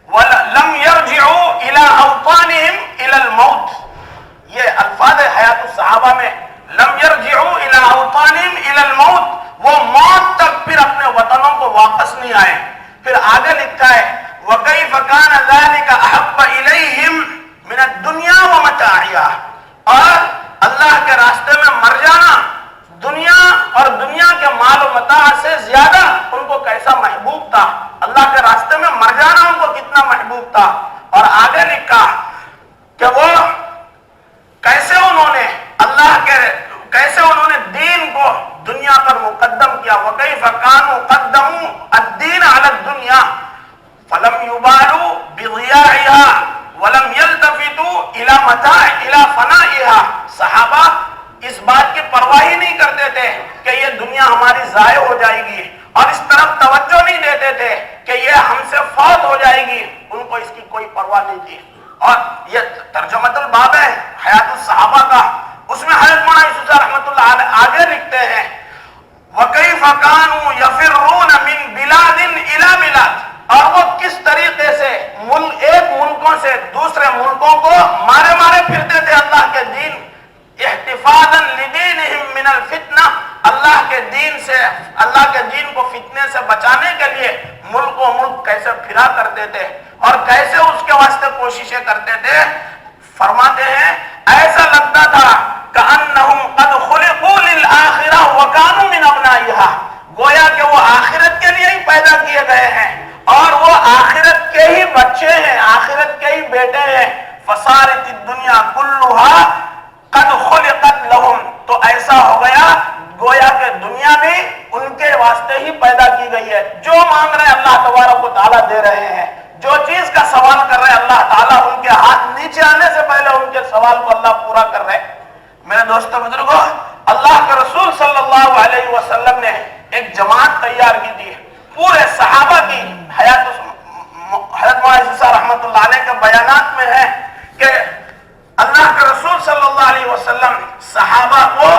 لم يرجعوا الى اوطانهم الى الموت، یہ الفاظ حیات الصحابہ میں لم يرجعوا الى اوطانهم الى الموت، وہ موت تک پھر اپنے وطنوں کو واپس نہیں آئے۔ پھر آگے لکھتا ہے وَكَيْفَ كَانَ ذَلِكَ أَحَبَّ إِلَيْهِمْ مِنَ الدُّنْيَا وَمَتَاعِهَا، اور اللہ کے راستے میں مر جانا دنیا اور دنیا کے مال و متاع سے زیادہ ان کو کیسا محبوب تھا، اللہ کے راستے میں مر جانا ان کو کتنا محبوب تھا۔ اور آگے لکھا کہ وہ کیسے انہوں نے دین کو دنیا پر مقدم کیا، وَكَيْفَ كَانُوا قَدَّمُوا الدِّينَ عَلَى الدُّنْيَا فَلَمْ يُبَالُوا بِضِيَاعِهَا وَلَمْ يَلْتَفِتُوا إِلَى فَنَائِهَا، صحابہ اس بات کی پرواہ ہی نہیں کرتے تھے کہ یہ دنیا ہماری ضائع ہو جائے گی، اور اس طرف توجہ نہیں دیتے تھے کہ یہ ہم سے فوت ہو جائے گی، ان کو اس کی کوئی پرواہ نہیں تھی۔ اور یہ ترجمۃ الباب ہے حیات الصحابہ کا، اس میں حضرت مولانا یوسف صاحب رحمۃ اللہ علیہ آگے لکھتے ہیں وَكَيْفَ كَانُوا يَفِرُّونَ مِن بِلَادٍ إِلَى بِلَادٍ، اور وہ کس طریقے سے ایک ملکوں سے دوسرے ملکوں کو مارے پھرتے تھے اللہ کے دین، احتفاظا لدینہم من الفتنہ، اللہ کے دین کو فتنے سے بچانے کے لیے ملک و ملک کیسے پھرا کرتے تھے اور کیسے اس کے واسطے کوششیں کرتے تھے۔ فرماتے ہیں ایسا لگتا تھا کأنہم قد خلقوا للآخرہ وکانوا من ابنائہا، گویا کہ وہ آخرت کے لیے ہی پیدا کیے گئے ہیں بیٹے ہیں فصارت الدنیا کلھا قد خلقت لہم، تو ایسا ہو گیا گویا کہ دنیا بھی ان کے واسطے ہی پیدا کی گئی ہے. جو مانگ رہے اللہ تبارک و تعالیٰ دے رہے ہیں، جو چیز کا سوال کر رہے اللہ تعالیٰ ان کے ہاتھ نیچے آنے سے پہلے ان کے سوال کو اللہ پورا کر رہے. میرے دوستو بزرگوں، اللہ کے رسول صلی اللہ علیہ وسلم نے ایک جماعت تیار کی تھی پورے صحابہ کی. حضرت معزز رحمت اللہ علیہ کے بیانات میں ہے کہ اللہ کے رسول صلی اللہ علیہ وسلم صحابہ کو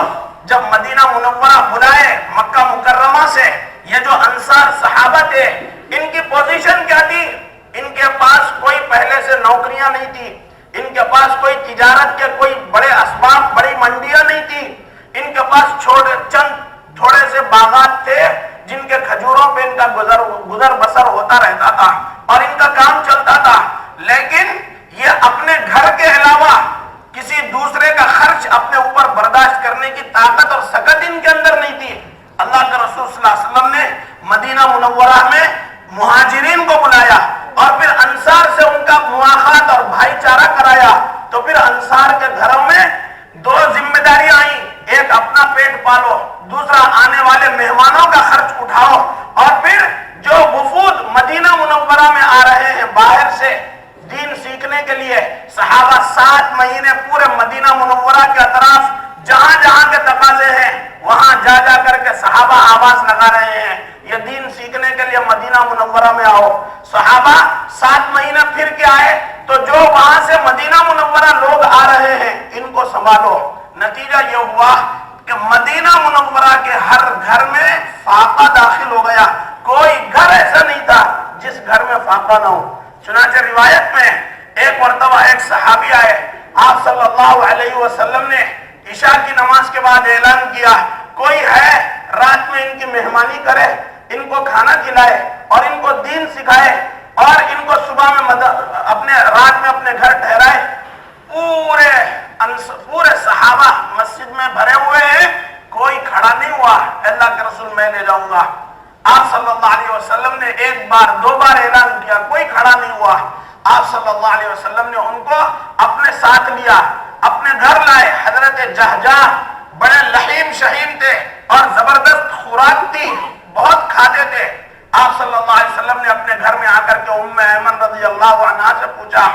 جب مدینہ منورہ بلائے مکہ مکرمہ سے، یہ جو انصار صحابہ تھے ان کی پوزیشن کیا تھی؟ ان کے پاس کوئی پہلے سے نوکریاں نہیں تھی، ان کے پاس کوئی تجارت کے کوئی بڑے اسباب، بڑی منڈیاں نہیں تھی، ان کے پاس تھوڑے سے باغات تھے جن کے کھجوروں پہ ان کا گزر بسر ہوتا رہتا تھا اور ان کا کام چلتا تھا. لیکن یہ اپنے گھر کے علاوہ کسی دوسرے کا خرچ اپنے اوپر برداشت کرنے کی طاقت اور سکت ان کے اندر نہیں تھی. اللہ کے رسول صلی اللہ علیہ وسلم نے مدینہ منورہ میں مہاجرین کو بلایا اور پھر انصار سے ان کا مواخات اور بھائی چارہ کرایا. تو پھر انصار کے گھروں میں دو ذمہ داریاں آئیں، ایک اپنا پیٹ پالو، دوسرا آنے والے مہمانوں کا خرچ اٹھاؤ. اور پھر جو وفود مدینہ منورہ میں آ رہے ہیں باہر سے دین سیکھنے کے لیے، صحابہ 7 مہینے پورے مدینہ منورہ کے اطراف جہاں جہاں کے تقاضے ہیں وہاں جا جا کر کے صحابہ آواز لگا رہے ہیں یہ دین سیکھنے کے لیے مدینہ منورہ میں آؤ. صحابہ 7 مہینے پھر کے آئے تو جو وہاں سے مدینہ منورہ لوگ آ رہے ہیں ان کو سنبھالو. نتیجہ یہ ہوا کہ مدینہ منورہ کے ہر گھر میں فاقہ داخل ہو گیا. کوئی گھر ایسا نہیں تھا جس گھر میں فاقہ نہ ہو. چنانچہ روایت میں ایک مرتبہ ایک صحابی آئے، آپ صلی اللہ علیہ وسلم نے عشاء کی نماز کے بعد اعلان کیا کوئی ہے رات میں ان کی مہمانی کرے، ان کو کھانا کھلائے اور ان کو دین سکھائے اور ان کو صبح میں رات میں اپنے گھر ٹھہرائے. پورے صحابہ مسجد میں بھرے ہوئے ہیں، کوئی کھڑا نہیں ہوا. اللہ کے رسول میں لے جاؤں گا. آپ صلی اللہ علیہ وسلم نے 1 بار 2 بار اعلان کیا، کوئی کھڑا نہیں ہوا. آپ صلی اللہ علیہ وسلم نے ان کو اپنے ساتھ لیا، اپنے گھر لائے. حضرت جہجہ بڑے لحیم شہیم تھے اور زبردست خوراک تھی، بہت کھاتے تھے. آپ صلی اللہ علیہ وسلم نے اپنے گھر میں آ کر کے ام ایمن رضی اللہ عنہا سے پوچھا،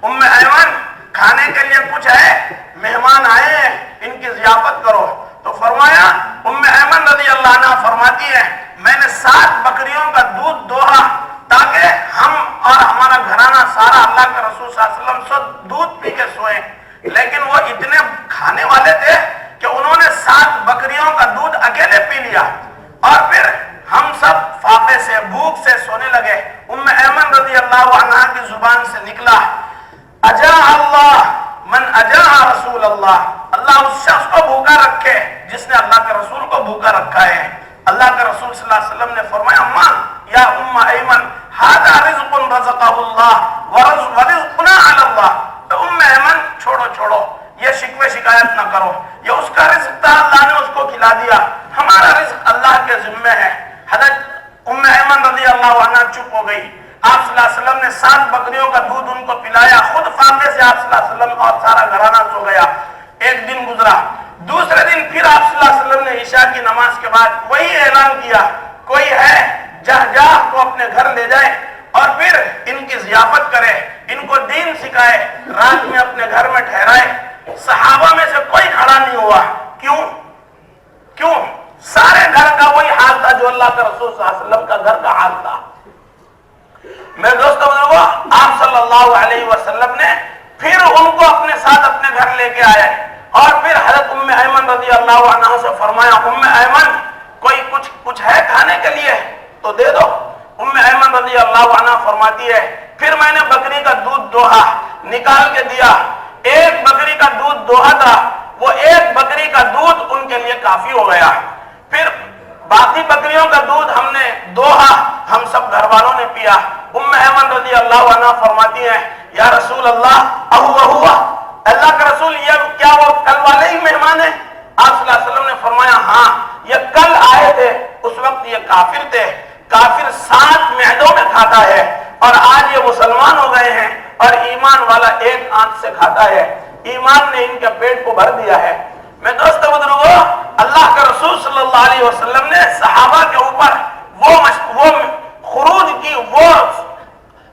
ام ایمن کھانے کے لیے کچھ ہے؟ مہمان آئے ہیں، ان کی ضیافت کرو. تو فرمایا، ام ایمن رضی اللہ عنہ فرماتی ہے میں نے 7 بکریوں کا دودھ دوہا تاکہ ہم اور ہمارا گھرانہ سارا اللہ کے رسول صلی اللہ علیہ وسلم سے دودھ پی کے سوئیں. لیکن وہ اتنے کھانے والے تھے کہ انہوں نے 7 بکریوں کا دودھ اکیلے پی لیا اور پھر ہم سب فاقے سے بھوک سے سونے لگے. ام ایمن رضی اللہ عنہ کی زبان سے نکلا، اجا اللہ من اجا رسول اللہ، اللہ اس شخص کو بھوکا رکھے جس نے اللہ کے رسول کو بھوکا رکھا ہے. اللہ کے رسول صلی اللہ علیہ وسلم نے فرمایا، اما یا ام ایمن ھذا رزق رزقہ اللہ ورزقنا علی اللہ. ام ایمن چھوڑو یہ شکوے شکایت نہ کرو، یہ اس کا رزق تھا، اللہ نے اس کو کھلا دیا، ہمارا رزق اللہ کے ذمہ ہے. حضرت ام ایمن رضی اللہ عنہ چپ ہو گئی. آپ صلی اللہ علیہ وسلم نے 7 بکریوں کا دودھ ان کو پلایا، خود فاقے سے آپ صلی اللہ علیہ وسلم اور سارا گھرانہ سو گیا. 1 دن گزرا، دوسرے دن پھر آپ صلی اللہ علیہ وسلم نے عشاء کی نماز کے بعد وہی اعلان کیا کوئی ہے جہجہ کو اپنے گھر لے جائے اور پھر ان کی ضیافت کرے، ان کو دین سکھائے، رات میں اپنے گھر میں ٹھہرائے. صحابہ میں سے کوئی کھڑا نہیں ہوا. کیوں؟ سارے گھر کا وہی حال تھا جو اللہ کے رسول صلی اللہ علیہ وسلم کا گھر کا حال تھا. میرے دوستو بزرگو، آپ صلی اللہ علیہ وسلم نے پھر ان کو اپنے ساتھ اپنے گھر لے کے آئے اور پھر حضرت ام ایمن رضی اللہ عنہ سے فرمایا، ام ایمن کوئی کچھ ہے کھانے کے لیے تو دے دو. ام ایمن رضی اللہ عنہ فرماتی ہے پھر میں نے بکری کا دودھ دوہا، نکال کے دیا. 1 بکری کا دودھ دوہا تھا، وہ 1 بکری کا دودھ ان کے لیے کافی ہو گیا. پھر باقی بکریوں کا دودھ ہم نے دوہا، ہم سب گھر والوں نے پیا. ام ایمن رضی اللہ عنہ فرماتی ہیں، یا رسول اللہ ہوا اللہ کا رسول، یہ کیا وہ کل والے ہی مہمان ہیں؟ آپ صلی اللہ علیہ وسلم نے فرمایا، ہاں یہ کل آئے تھے، اس وقت یہ کافر تھے. کافر 7 معدوں میں کھاتا ہے اور آج یہ مسلمان ہو گئے ہیں اور ایمان والا ایک آنکھ سے کھاتا ہے، ایمان نے ان کے پیٹ کو بھر دیا ہے۔ میں دوست بزرگوں، اللہ کے رسول صلی اللہ علیہ وسلم نے صحابہ کے اوپر وہ خروج کی، وہ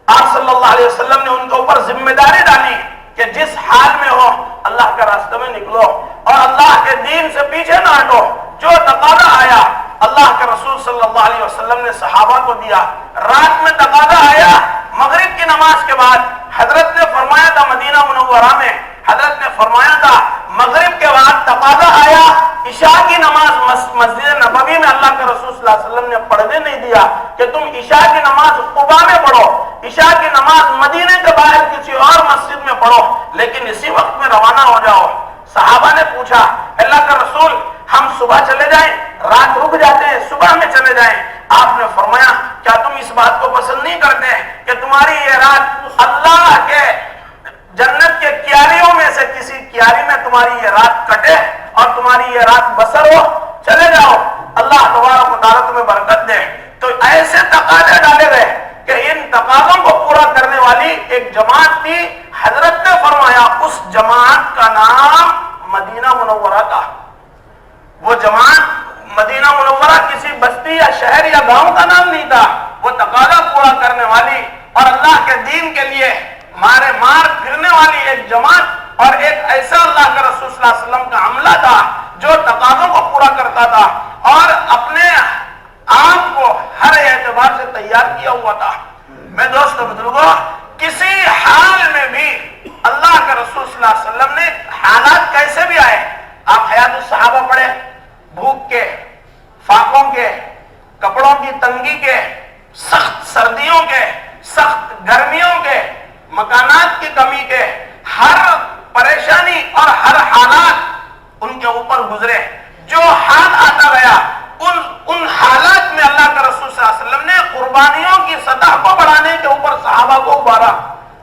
آپ صلی اللہ علیہ وسلم نے ان کے اوپر ذمہ داری ڈالی کہ جس حال میں ہو اللہ کے راستے میں نکلو اور اللہ کے دین سے پیچھے نہ ہٹو۔ جو تقاضا آیا اللہ کے رسول صلی اللہ علیہ وسلم نے صحابہ کو دیا۔ رات میں تقاضا آیا، مغرب کی نماز کے بعد حضرت نے فرمایا تھا، مدینہ منورہ میں حضرت نے فرمایا تھا، مغرب کے بعد تقاضا آیا، عشاء کی نماز مسجد نبوی میں اللہ کے رسول صلی اللہ علیہ وسلم نے پڑھنے نہیں دیا کہ تم عشاء کی نماز قباء میں پڑھو، عشاء کی نماز مدینے کے باہر کسی اور مسجد میں پڑھو، لیکن اسی وقت میں روانہ ہو جاؤ۔ صحابہ نے پوچھا، اللہ کا رسول ہم صبح چلے جائیں، رات رک جاتے ہیں، صبح میں چلے جائیں؟ آپ نے فرمایا، کیا تم اس بات کو پسند نہیں کرتے کہ تمہاری یہ رات اللہ کے جنت کے کیاریوں میں سے کسی کیاری میں تمہاری یہ رات کٹے اور تمہاری یہ رات بسر ہو؟ چلے جاؤ، اللہ تبارک و تعالیٰ تمہیں برکت دے۔ تو ایسے تقاضے ڈالے گئے کہ ان تقاضوں کو پورا کرنے والی ایک جماعت تھی۔ حضرت نے فرمایا اس جماعت کا نام مدینہ منورہ تھا۔ وہ جماعت مدینہ منورہ کسی بستی یا شہر یا گاؤں کا نام نہیں تھا، وہ تقاضا پورا کرنے والی اور اللہ کے دین کے لیے مار پھرنے والی ایک جماعت اور ایک ایسا اللہ کے رسول صلی اللہ علیہ وسلم کا عملہ تھا جو تقاضوں کو پورا کرتا تھا اور اپنے آپ کو ہر اعتبار سے تیار کیا ہوا تھا۔ میں دوست بزرگوں، کسی حال میں بھی اللہ کے رسول صلی اللہ علیہ وسلم نے حالات کیسے بھی آئے، آپ حیات الصحابہ پڑھے، بھوک کے، فاقوں کے، کپڑوں کی تنگی کے، سخت سردیوں کے، سخت گرمیوں کے، مکانات کی کمی کے، ہر پریشانی اور ہر حالات ان کے اوپر گزرے۔ جو حال آتا گیا ان حالات میں اللہ کے رسول صلی اللہ علیہ وسلم نے قربانیوں کی سطح کو بڑھانے کے اوپر صحابہ کو ابھارا۔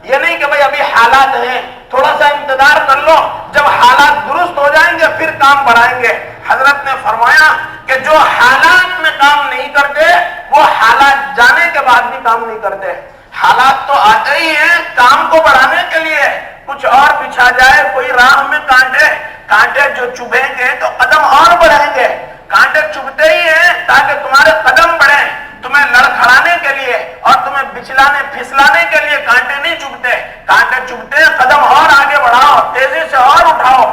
یہ نہیں کہ بھئی ابھی حالات ہیں، تھوڑا سا انتظار کر لو، جب حالات درست ہو جائیں گے پھر کام بڑھائیں گے۔ حضرت نے فرمایا کہ جو حالات میں کام نہیں کرتے وہ حالات جانے کے بعد بھی کام نہیں کرتے۔ حالات تو آتے ہی ہیں کام کو بڑھانے کے لیے، کچھ اور بچھا جائے، کوئی راہ میں کانٹے جو چبھیں گے تو قدم اور بڑھیں گے۔ کانٹے چبھتے ہی ہیں تاکہ تمہارے قدم بڑھیں، تمہیں لڑکھڑانے کے لیے اور تمہیں بچلانے پھسلانے کے لیے کانٹے نہیں چبھتے۔ کانٹے چبھتے ہیں، قدم اور آگے بڑھاؤ، تیزی سے اور اٹھاؤ۔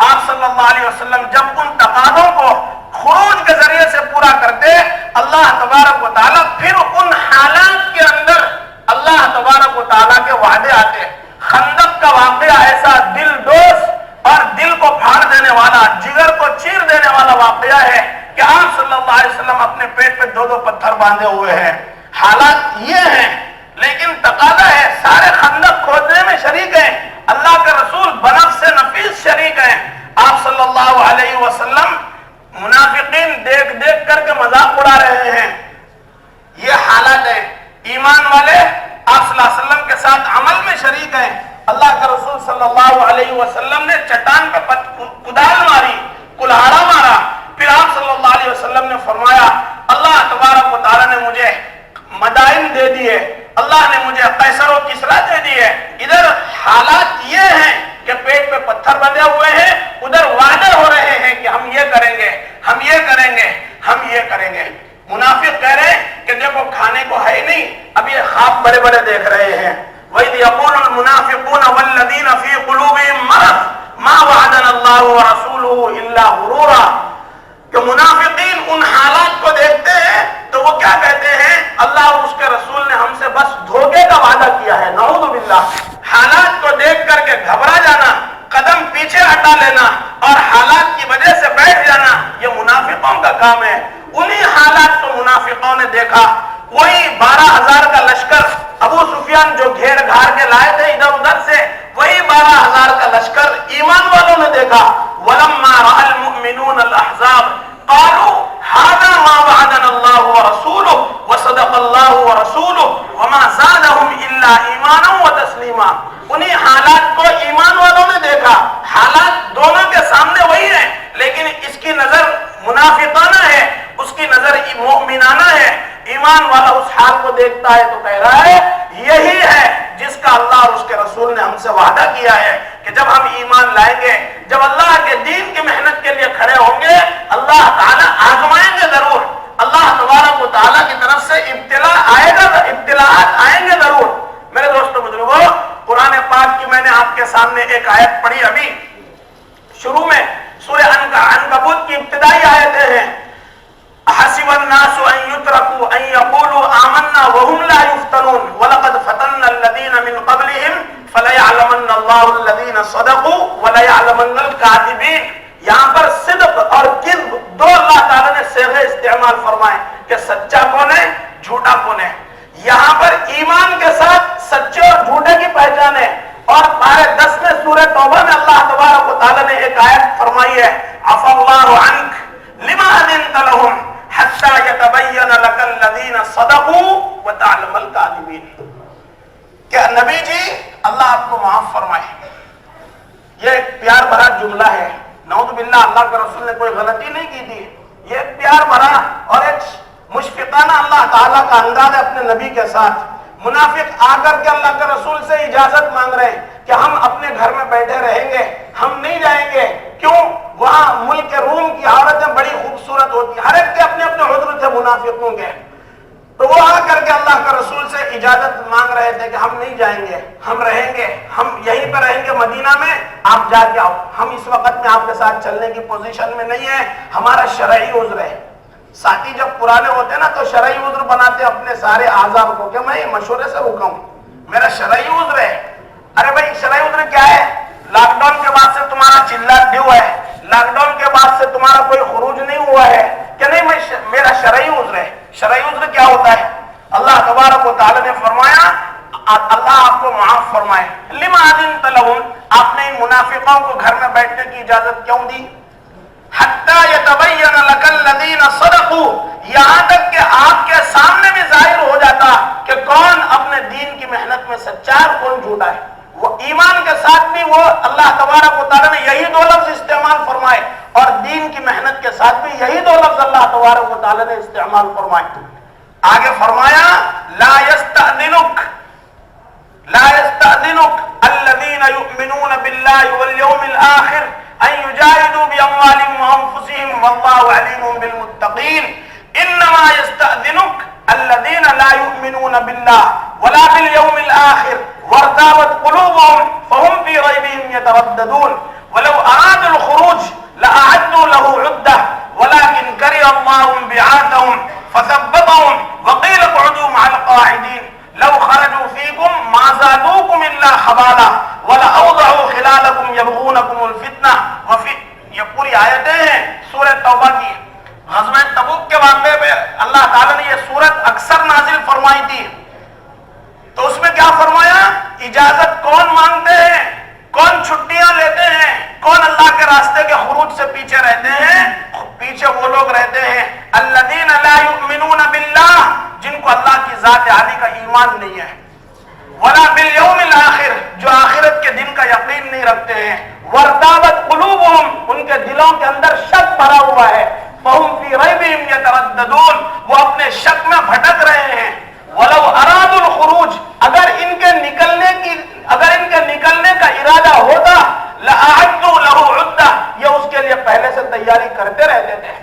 آپ صلی اللہ علیہ وسلم جب ان تقاضوں کو خروج کے ذریعے سے پورا کرتے، اللہ تبارک و تعالیٰ پھر ان حالات کے اندر اللہ تبارک و تعالیٰ کے وعدے آتے۔ خندق کا واقعہ ایسا دل ڈوس اور دل کو پھاڑ دینے والا، جگر کو چیر دینے والا واقعہ ہے کہ آپ صلی اللہ علیہ وسلم اپنے پیٹ پہ 2 پتھر باندھے ہوئے ہیں۔ حالات یہ ہیں لیکن تقاضا ہے، سارے خندق کھودنے میں شریک ہیں، اللہ کے رسول بنفس نفیس شریک ہیں۔ آپ صلی اللہ علیہ وسلم منافقین دیکھ دیکھ کر کے مذاق اڑا رہے ہیں۔ یہ حالات ہے۔ ایمان والے آپ صلی اللہ علیہ وسلم کے ساتھ عمل میں شریک ہیں۔ اللہ کے رسول صلی اللہ علیہ وسلم نے چٹان پہ کدال ماری، کلہاڑا مارا، پھر آپ صلی اللہ علیہ وسلم نے فرمایا اللہ تبارک و تعالیٰ نے مجھے مدائن دے دیے، اللہ نے مجھے قیصر و کسریٰ دے دیے۔ ادھر حالات یہ ہیں کہ پیٹ پہ پتھر بندھے ہوئے ہیں، ادھر وعدے ہو رہے ہیں کہ ہم یہ کریں گے، ہم یہ کریں گے، ہم یہ کریں گے۔ منافق کہہ رہے ہیں کہ دیکھو کھانے کو ہے ہی نہیں، اب یہ خواب بڑے بڑے دیکھ رہے ہیں۔ وَإِذْ يَقُولُ الْمُنَافِقُونَ وَالَّذِينَ فِي قُلُوبِهِم مَّرَضٌ مَّا وَعَدَنَا اللَّهُ وَرَسُولُهُ إِلَّا غُرُورًا، کہ منافقین ان حالات کو دیکھتے ہیں تو وہ کیا کہتے ہیں، اللہ اور اس کے رسول نے ہم سے بس دھوکے کا وعدہ کیا ہے، نعوذ باللہ۔ حالات کو دیکھ کر کے گھبرا جانا، قدم پیچھے ہٹا لینا اور حالات کی وجہ سے بیٹھ جانا، یہ منافقوں کا کام ہے۔ انہی حالات کو منافقوں نے دیکھا، وہی 12,000 کا لشکر ابو سفیان جو گھیر گھار کے لائے تھے ادھر ادھر سے، وہی 12,000 کا لشکر ایمان والوں نے دیکھا۔ وَلَمَّا رَأَى الْمُؤْمِنُونَ الْأَحْزَابَ قَالُوا هَذَا مَا وَعَدَنَا اللَّهُ وَرَسُولُهُ وَصَدَقَ اللَّهُ وَرَسُولُهُ وَمَا زَادَهُمْ إِلَّا إِيمَانًا وَتَسْلِيمًا۔ انہی حالات کو ایمان والوں نے دیکھا۔ حالات دونوں کے سامنے وہی ہیں لیکن اس کی نظر منافقانہ ہے، اس کی نظر مؤمنانہ ہے۔ ایمان والا اس حال کو دیکھتا ہے تو کہہ رہا ہے یہی ہے جس کا اللہ اور اس کے رسول نے ہم سے وعدہ کیا ہے کہ جب ہم ایمان لائیں گے، جب اللہ کے دین کی محنت کے لیے کھڑے ہوں گے، اللہ تعالیٰ آزمائیں گے ضرور، اللہ تبارک و تعالیٰ کی طرف سے ابتلاء آئے گا، ابتلاءات آئیں گے ضرور۔ میرے دوستو بزرگوں، قرآن پاک کی میں نے آپ کے سامنے ایک آیت پڑھی ابھی شروع میں، سورہ عنکبوت کی ابتدائی آیتیں ہیں۔ حسب الناس ان يتركوا ان يقولوا آمنا وهم لا يفتنون ولقد فتنا الذين من قبلهم فليعلمن الله الذين صدقوا وليعلمن الكاذبين۔ یہاں پر صدق اور کذب دو اللہ تعالیٰ نے صیغے استعمال فرمائے کہ سچا کون ہے، جھوٹا کون ہے۔ یہاں پر ایمان کے ساتھ سچے اور جھوٹے کی پہچان ہے، اور پارے 10 میں سورہ توبہ میں اللہ تبارک و تعالیٰ نے ایک آیت فرمائی ہے، عفا اللہ عنک لما اذنت لهم حتی یتبین لک الذین صدقوا وتعلم الکاذبین۔ کہ نبی جی اللہ آپ کو معاف فرمائے۔ یہ ایک پیار بھرا جملہ ہے، نعوذ باللہ اللہ کے رسول نے کوئی غلطی نہیں کی تھی، یہ ایک پیار بھرا اور ایک مشفقانہ اللہ تعالیٰ کا انداز ہے اپنے نبی کے ساتھ۔ منافق آ کر کے اللہ کے رسول سے اجازت مانگ رہے ہیں کہ ہم اپنے گھر میں بیٹھے رہیں گے، ہم نہیں جائیں گے، کیوں؟ وہاں ملک روم کی عورتیں بڑی خوبصورت ہوتی ہیں، ہر ایک کے اپنے اپنے عذر تھے منافقوں کے، تو وہ آ کر کے اللہ کے رسول سے اجازت مانگ رہے تھے کہ ہم نہیں جائیں گے، ہم رہیں گے، ہم یہیں پہ رہیں گے مدینہ میں، آپ جا کے آؤ، ہم اس وقت میں آپ کے ساتھ چلنے کی پوزیشن میں نہیں ہے، ہمارا شرعی عذر ہے۔ ساتھی جب پرانے ہوتے ہیں نا تو شرعی عذر بناتے اپنے سارے اعضاء کو کہ میں مشورے سے رکا ہوں، میرا شرعی عذر ہے۔ ارے بھائی شرعی عذر کیا ہے؟ لاک ڈاؤن کے بعد سے تمہارا چلا ڈیو ہے، لاک ڈاؤن کے بعد سے تمہارا کوئی خروج نہیں ہوا ہے کہ نہیں، میرا شرعی عذر ہے۔ شرعی عذر کیا ہوتا ہے؟ اللہ تبارک و تعالی نے فرمایا اللہ آپ کو معاف فرمائے، لما اذنت لهم، آپ نے ان منافقوں کو گھر میں بیٹھنے کی اجازت کیوں دی؟ حتی یتبین لک الذین صدقوا، یہاں تک کہ آپ کے سامنے بھی ظاہر ہو جاتا کہ کون اپنے دین کی محنت میں سچا ہے اور کون جھوٹا ہے۔ وہ ایمان کے ساتھ بھی وہ اللہ تبارک و تعالی نے یہی دو لفظ استعمال فرمائے، اور دین کی محنت کے ساتھ بھی یہی دو لفظ اللہ تبارک و تعالی نے استعمال فرمائے۔ آگے فرمایا لا یستأذنک الذین یؤمنون باللہ والیوم الآخر ان یجاہدوا باموالہم وانفسہم واللہ علیم بالمتقین، انما یستأذنک الذین لا یؤمنون باللہ ولا بالیوم الآخر وارتابت قلوبهم فهم في ريبهم يترددون ولو ارادوا الخروج لأعدوا له عدة ولكن كره الله انبعاثهم فثبطهم وقيل اقعدوا مع القاعدين لو خرجوا فيكم ما زادوكم الا خبالا ولأوضعوا خلالكم يبغونكم الفتنة۔ وفي یہ پوری آیتیں ہیں سورہ توبہ کی۔ غزوہ تبوک کے واقعے میں اللہ تعالیٰ نے یہ سورت اکثر نازل فرمائی تھی، تو اس میں کیا فرمایا؟ اجازت کون مانگتے ہیں، کون چھٹیاں لیتے ہیں، کون اللہ کے راستے کے خروج سے پیچھے رہتے ہیں؟ پیچھے وہ لوگ رہتے ہیں الذین لا یؤمنون باللہ، جن کو اللہ کی ذات عالی کا ایمان نہیں ہے، ولا بالیوم الآخر، جو آخرت کے دن کا یقین نہیں رکھتے ہیں، وارتابت قلوبهم، ان کے دلوں کے اندر شک بھرا ہوا ہے، فہم فی ریبہم یترددون، وہ اپنے شک میں بھٹک رہے ہیں، ولو ارادوا الخروج، اگر ان کے نکلنے کا ارادہ ہوتا، لأعدوا له عدة، یہ اس کے لیے پہلے سے تیاری کرتے رہتے تھے،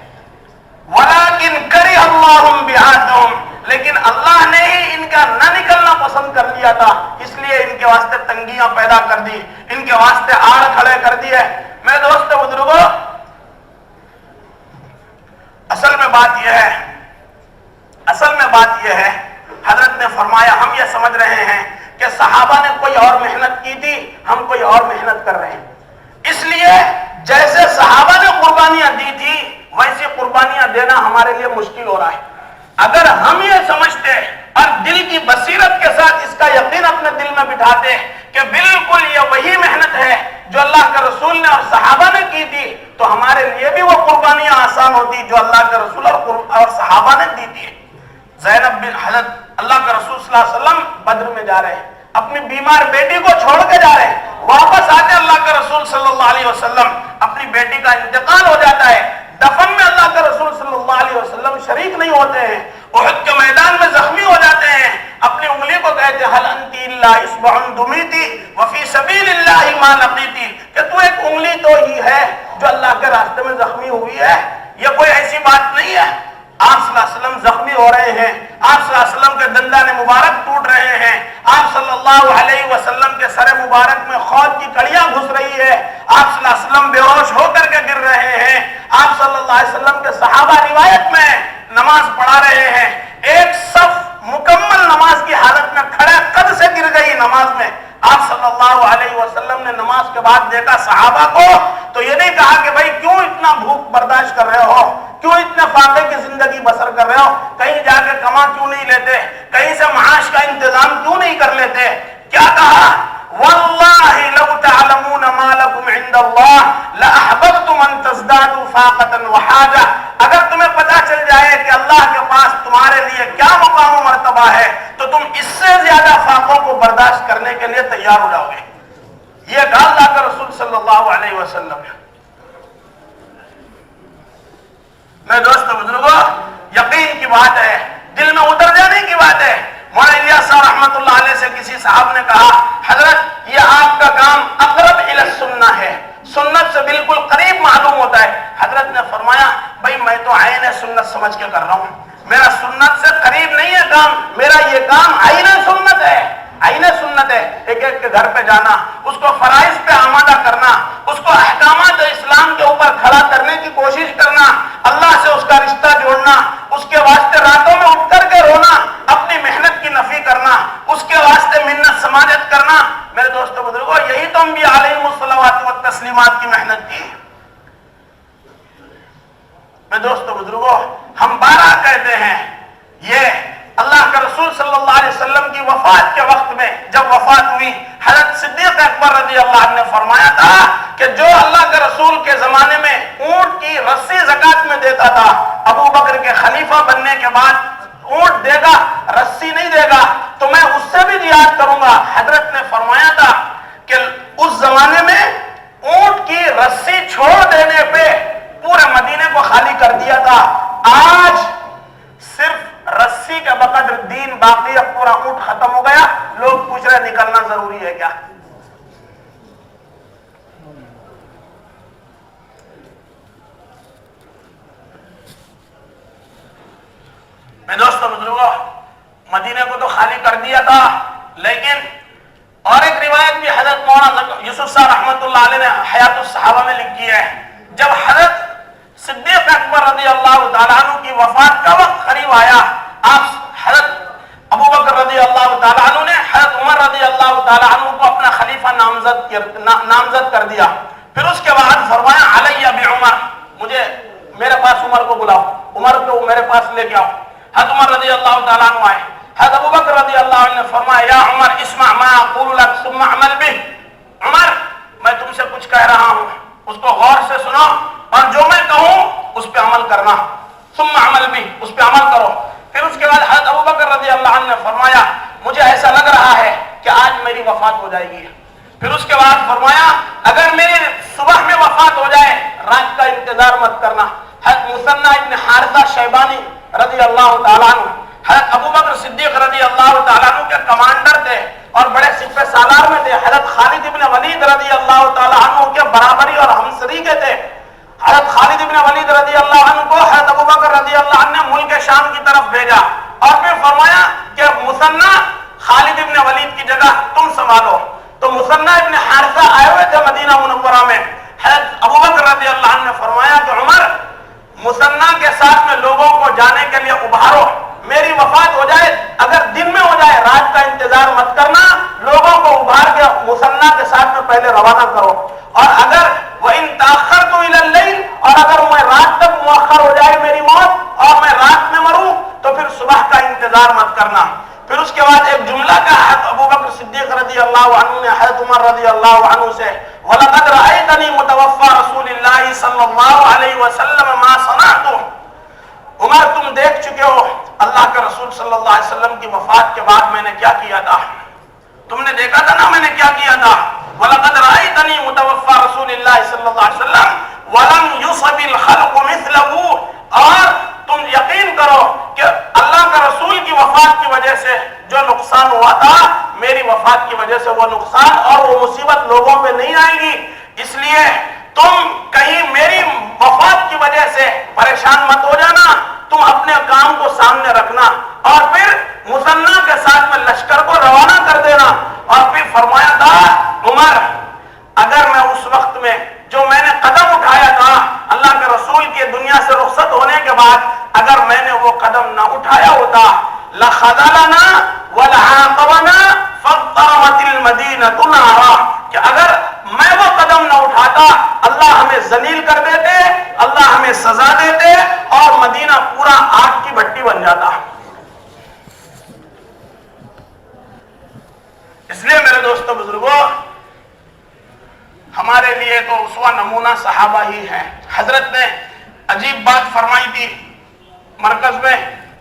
ولكن كره الله انبعاثهم، لیکن اللہ نے ہی ان کا نہ نکلنا پسند کر لیا تھا، اس لیے ان کے واسطے تنگیاں پیدا کر دی، ان کے واسطے آڑ کھڑے کر دیے۔ میرے دوست بزرگوں، اصل میں بات یہ ہے حضرت نے فرمایا ہم یہ سمجھ رہے ہیں کہ صحابہ نے کوئی اور محنت کی تھی، ہم کوئی اور محنت کر رہے ہیں، اس لیے جیسے صحابہ نے قربانیاں دی تھی ویسی قربانیاں دینا ہمارے لیے مشکل ہو رہا ہے۔ اگر ہم یہ سمجھتے اور دل کی بصیرت کے ساتھ اس کا یقین اپنے دل میں بٹھاتے کہ بالکل یہ وہی محنت ہے جو اللہ کے رسول نے اور صحابہ نے کی تھی، تو ہمارے لیے بھی وہ قربانیاں آسان ہوتی جو اللہ کے رسول اور صحابہ نے دی تھی۔ زینب بن حضرت اللہ کے رسول صلی اللہ علیہ وسلم بدر میں جا رہے ہیں، اپنی بیمار بیٹی کو چھوڑ کے جا رہے ہیں، واپس آتے اللہ کے رسول صلی اللہ علیہ وسلم، اپنی بیٹی کا انتقال ہو جاتا ہے، دفن میں اللہ کے رسول صلی اللہ علیہ وسلم شریک نہیں ہوتے ہیں، احد کے میدان میں زخمی ہو جاتے ہیں، اپنی انگلی کو کہتے حل انتی الا اصبع دمیتی وفی سبیل اللہ ما لقیتی، کہ تو ایک انگلی تو ہی ہے جو اللہ کے راستے میں زخمی ہوئی ہے، یہ کوئی ایسی بات نہیں ہے۔ آپ صلی اللہ علیہ وسلم زخمی ہو رہے ہیں، آپ صلی اللہ علیہ وسلم کے دندان مبارک ٹوٹ رہے ہیں، آپ صلی اللہ علیہ وسلم کے سر مبارک میں خود کی کڑیاں گھس رہی ہے، آپ صلی اللہ علیہ وسلم بے ہوش ہو کر کے گر رہے ہیں، آپ صلی اللہ علیہ وسلم کے صحابہ روایت میں نماز پڑھا رہے ہیں، ایک صف مکمل نماز کی حالت میں کھڑے قد سے گر گئی نماز میں، آپ صلی اللہ علیہ وسلم نے نماز کے بعد دیکھا صحابہ کو تو یہ نہیں کہا کہ بھائی کیوں اتنا بھوک برداشت کر رہے ہو، کیوں اتنے فاقے کی زندگی بسر کر رہے ہو، کہیں جا کے کما کیوں نہیں لیتے، کہیں سے معاش کا انتظام کیوں نہیں کر لیتے، کیا کہا واللہ لو تعلمون ما لکم عند اللہ لاحببتم ان تزدادوا فاقۃ وحاجہ، اگر تمہیں پتا چل جائے کہ اللہ کے پاس تمہارے لیے کیا مقام و مرتبہ ہے تو تم اس سے زیادہ فاقوں کو برداشت کرنے کے لیے تیار ہو جاؤ گے، یہ کہا اللہ کے رسول صلی اللہ علیہ وسلم نے۔ میں دوستو بزرگوں، یقین کی بات ہے، دل میں اتر جانے کی بات ہے۔ مولانا الیاس صاحب رحمۃ اللہ علیہ سے کسی صاحب نے کہا حضرت یہ آپ کا کام اقرب الی السنہ ہے، سنت سے بالکل قریب معلوم ہوتا ہے۔ حضرت نے فرمایا بھائی میں تو عین سنت سمجھ کے کر رہا ہوں، میرا سنت سے قریب نہیں ہے کام، میرا یہ کام عین سنت ہے، عین سنت ہے۔ ایک ایک کے گھر پہ جانا، اس کو فرائض پہ آمادہ کرنا، اس کو احکامات اسلام کے اوپر کھڑا کرنے کی کوشش کرنا، اللہ سے اس کا رشتہ جوڑنا، اس کے واسطے راتوں میں اٹھ کر کے رونا، اپنی محنت کی نفی کرنا، اس کے واسطے منت سماجت کرنا۔ میرے دوستو بزرگوں، یہی تو انبیاء علیہم الصلوات والتسلیمات کی محنت تھی۔ میرے دوستو بزرگوں، ہم بارہ کہتے ہیں، یہ اللہ کے رسول صلی اللہ علیہ وسلم کی وفات کے وقت میں جب وفات ہوئی، حضرت صدیق اکبر رضی اللہ عنہ نے فرمایا تھا کہ جو اللہ کے رسول کے زمانے میں اونٹ کی رسی زکات میں دیتا تھا، ابو بکر کے خلیفہ بننے کے بعد اونٹ دے گا، رسی نہیں دے گا تو میں اس سے بھی جہاد کروں گا۔ حضرت نے فرمایا تھا کہ اس زمانے میں اونٹ کی رسی چھوڑ دینے پہ پورے مدینے کو خالی کر دیا تھا، آج صرف رسی کے بقدر دین باقی، اب پورا اونٹ ختم ہو گیا، لوگ پوچھ رہے نکلنا ضروری ہے کیا؟ میں دوستو بزرگوں، مدینے کو تو خالی کر دیا تھا، لیکن اور ایک روایت بھی حضرت مولانا یوسف صاحب رحمۃ اللہ علیہ نے حیات الصحابہ میں لکھی ہے، جب حضرت صدیق اکبر رضی اللہ تعالیٰ عنہ کی وفات کا وقت قریب آیا، آپ حضرت ابو بکر رضی اللہ تعالیٰ عنہ نے حضرت عمر رضی اللہ تعالیٰ عنہ کو اپنا خلیفہ نامزد کر دیا، پھر اس کے بعد فرمایا علیہ بعمر، مجھے میرے پاس عمر کو بلاؤ، عمر کو میرے پاس لے کے آؤ۔ حضرت عمر رضی اللہ تعالیٰ عنہ آئے، حضرت ابو بکر رضی اللہ عنہ نے فرمایا یا عمر اسمع ما اقول لك ثم اعمل به، عمر میں تم سے کچھ کہہ رہا ہوں، اس کو غور سے سنو اور جو میں کہوں اس پہ عمل کرنا، ثم اعمل به، اس پہ عمل کرو۔ پھر اس کے بعد حضرت ابو بکر رضی اللہ عنہ نے فرمایا مجھے ایسا لگ رہا ہے کہ آج میری وفات ہو جائے گی۔ پھر اس کے بعد فرمایا اگر میری صبح میں وفات ہو جائے رات کا انتظار مت کرنا۔ حضرت مثنی ابن حارثہ شیبانی رضی اللہ تعالیٰ عنہ حضرت ابو بکر صدیق رضی اللہ تعالیٰ عنہ کے کمانڈر تھے اور بڑے سپہ سالار میں تھے، حضرت خالد ابن ولید رضی اللہ تعالیٰ عنہ کے برابری اور ہمسریگے تھے۔ حضرت خالد ابن ولید رضی اللہ عنہ کو حضرت ابو بکر رضی اللہ عنہ نے ملک شام کی طرف بھیجا اور پھر فرمایا کہ مثنی خالد ابن ولید کی جگہ تم سنبھالو، تو مثنی ابن حارثہ آئے ہوئے تھے مدینہ منورہ میں، حضرت ابو بکر رضی اللہ عنہ نے فرمایا کہ عمر مثنی کے ساتھ میں لوگوں کو جانے کے لیے ابھارو، میری وفات ہو جائے اگر دن میں ہو جائے رات کا انتظار مت کرنا، لوگوں کو ابھار کے مثنی کے ساتھ میں پہلے روانہ کرو، اور اگر وَإِن تَأَخَّرْتُ إِلَى اللَّيْلِ، اور اگر میں رات تک مؤخر ہو جائے میری موت اور میں رات میں مروں تو پھر صبح کا انتظار مت کرنا۔ پھر اس کے بعد ایک جملہ کا حضرت ابو بکر صدیق رضی اللہ عنہ نے حضرت عمر رضی اللہ عنہ سے وَلَقَدْ رَأَيْتَنِي مُتَوَفَّى رَسُولِ اللَّهِ صلی اللہ علیہ وسلم مَا صَنَعْتُ، عمر تم دیکھ چکے ہو اللہ کے رسول صلی اللہ علیہ وسلم کی وفات کے بعد میں نے کیا کیا تھا، تم نے دیکھا تھا نا میں نے کیا کیا تھا۔ وَلَقَدْ رَأَيْتَنِي مُتَوَفَّى رَسُولِ اللَّهِ صلی اللہ علیہ وسلم وَلَمْ يُصَبِ الْخَلْقُ مِثْلَهُ، اور تم کرو کہ اللہ کے رسول کی وفات کی وجہ سے جو نقصان ہوا تھا میری وفات کی وجہ سے وہ نقصان اور وہ مصیبت لوگوں پہ نہیں آئے گی، اس لیے تم کہیں میری وفات کی وجہ سے پریشان مت ہو جانا، تم اپنے کام کو سامنے رکھنا اور پھر مثنیٰ کے ساتھ میں لشکر کو روانہ کر دینا۔ اور پھر فرمایا تھا عمر اگر میں اس وقت میں جو میں نے قدم اٹھایا تھا اللہ کے رسول کے دنیا سے رخصت ہونے کے بعد اگر میں نے وہ قدم نہ اٹھایا ہوتا لخذلنا ولعاقبنا فاضطرمت المدینۃ نارا، کہ اگر میں وہ قدم نہ اٹھاتا اللہ ہمیں ذلیل کر دیتے، اللہ ہمیں سزا دیتے اور مدینہ پورا آگ کی بھٹی بن جاتا۔ اس لیے میرے دوستو بزرگوں ہمارے لیے تو اسوہ نمونہ صحابہ ہی ہیں۔ حضرت نے عجیب بات فرمائی تھی مرکز میں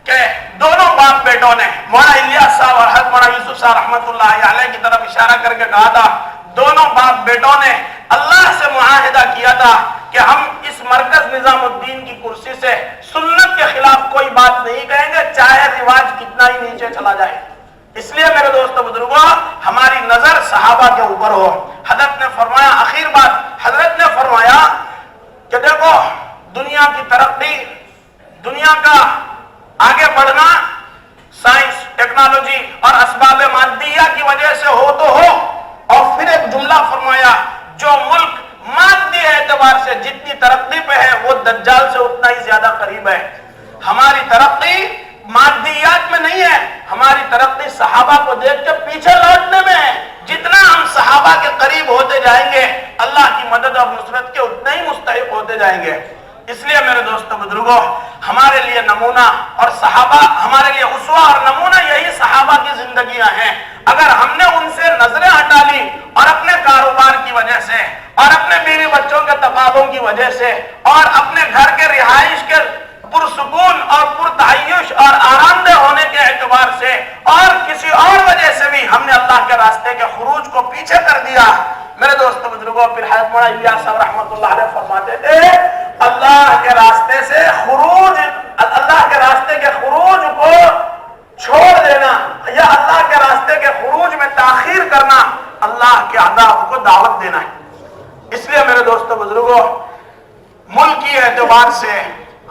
کہ دونوں باپ بیٹوں نے مولانا الیاس صاحب اور حضرت مولانا یوسف صاحب رحمۃ اللہ علیہ کی طرف اشارہ کر کے کہا تھا دونوں باپ بیٹوں نے اللہ سے معاہدہ کیا تھا کہ ہم اس مرکز نظام الدین کی کرسی سے سنت کے خلاف کوئی بات نہیں کہیں گے چاہے رواج کتنا ہی نیچے چلا جائے۔ اس لیے میرے دوستو بزرگوں ہماری نظر صحابہ کے اوپر ہو۔ حضرت نے فرمایا آخر بات حضرت نے فرمایا کہ دیکھو دنیا کی ترقی، دنیا کا آگے بڑھنا سائنس ٹیکنالوجی اور اسباب مادیہ کی وجہ سے ہو تو ہو، اور پھر ایک جملہ فرمایا جو ملک مادی اعتبار سے جتنی ترقی پہ ہے وہ دجال سے اتنا ہی زیادہ قریب ہے۔ ہماری ترقی مادیات میں نہیں ہے، ہماری ترقی صحابہ کو دیکھ کے پیچھے لوٹنے میں ہے۔ جتنا ہم صحابہ کے قریب ہوتے جائیں گے اللہ کی مدد اور نصرت کے اتنے ہی مستحق ہوتے جائیں گے۔ اس لیے میرے دوستو بزرگوں ہمارے لیے نمونہ اور صحابہ ہمارے لیے اسوہ اور نمونہ یہی صحابہ کی زندگیاں ہیں۔ اگر ہم نے ان سے نظریں ہٹا لی اور اپنے کاروبار کی وجہ سے اور اپنے بیوی بچوں کے تقاضوں کی وجہ سے اور اپنے گھر کے رہائش کے پرسکون اور پرتعیش اور آرام دہ ہونے کے اعتبار سے اور کسی اور وجہ سے بھی ہم نے اللہ کے راستے کے خروج کو پیچھے کر دیا میرے دوستو بزرگوں پھر حضرت مولانا الیاس صاحب رحمۃ اللہ علیہ فرماتے تھے اللہ کے راستے سے خروج، اللہ کے راستے کے خروج کو چھوڑ دینا یا اللہ کے راستے کے خروج میں تاخیر کرنا اللہ کے عذاب کو دعوت دینا ہے۔ اس لیے میرے دوستو بزرگوں ملکی اعتبار سے،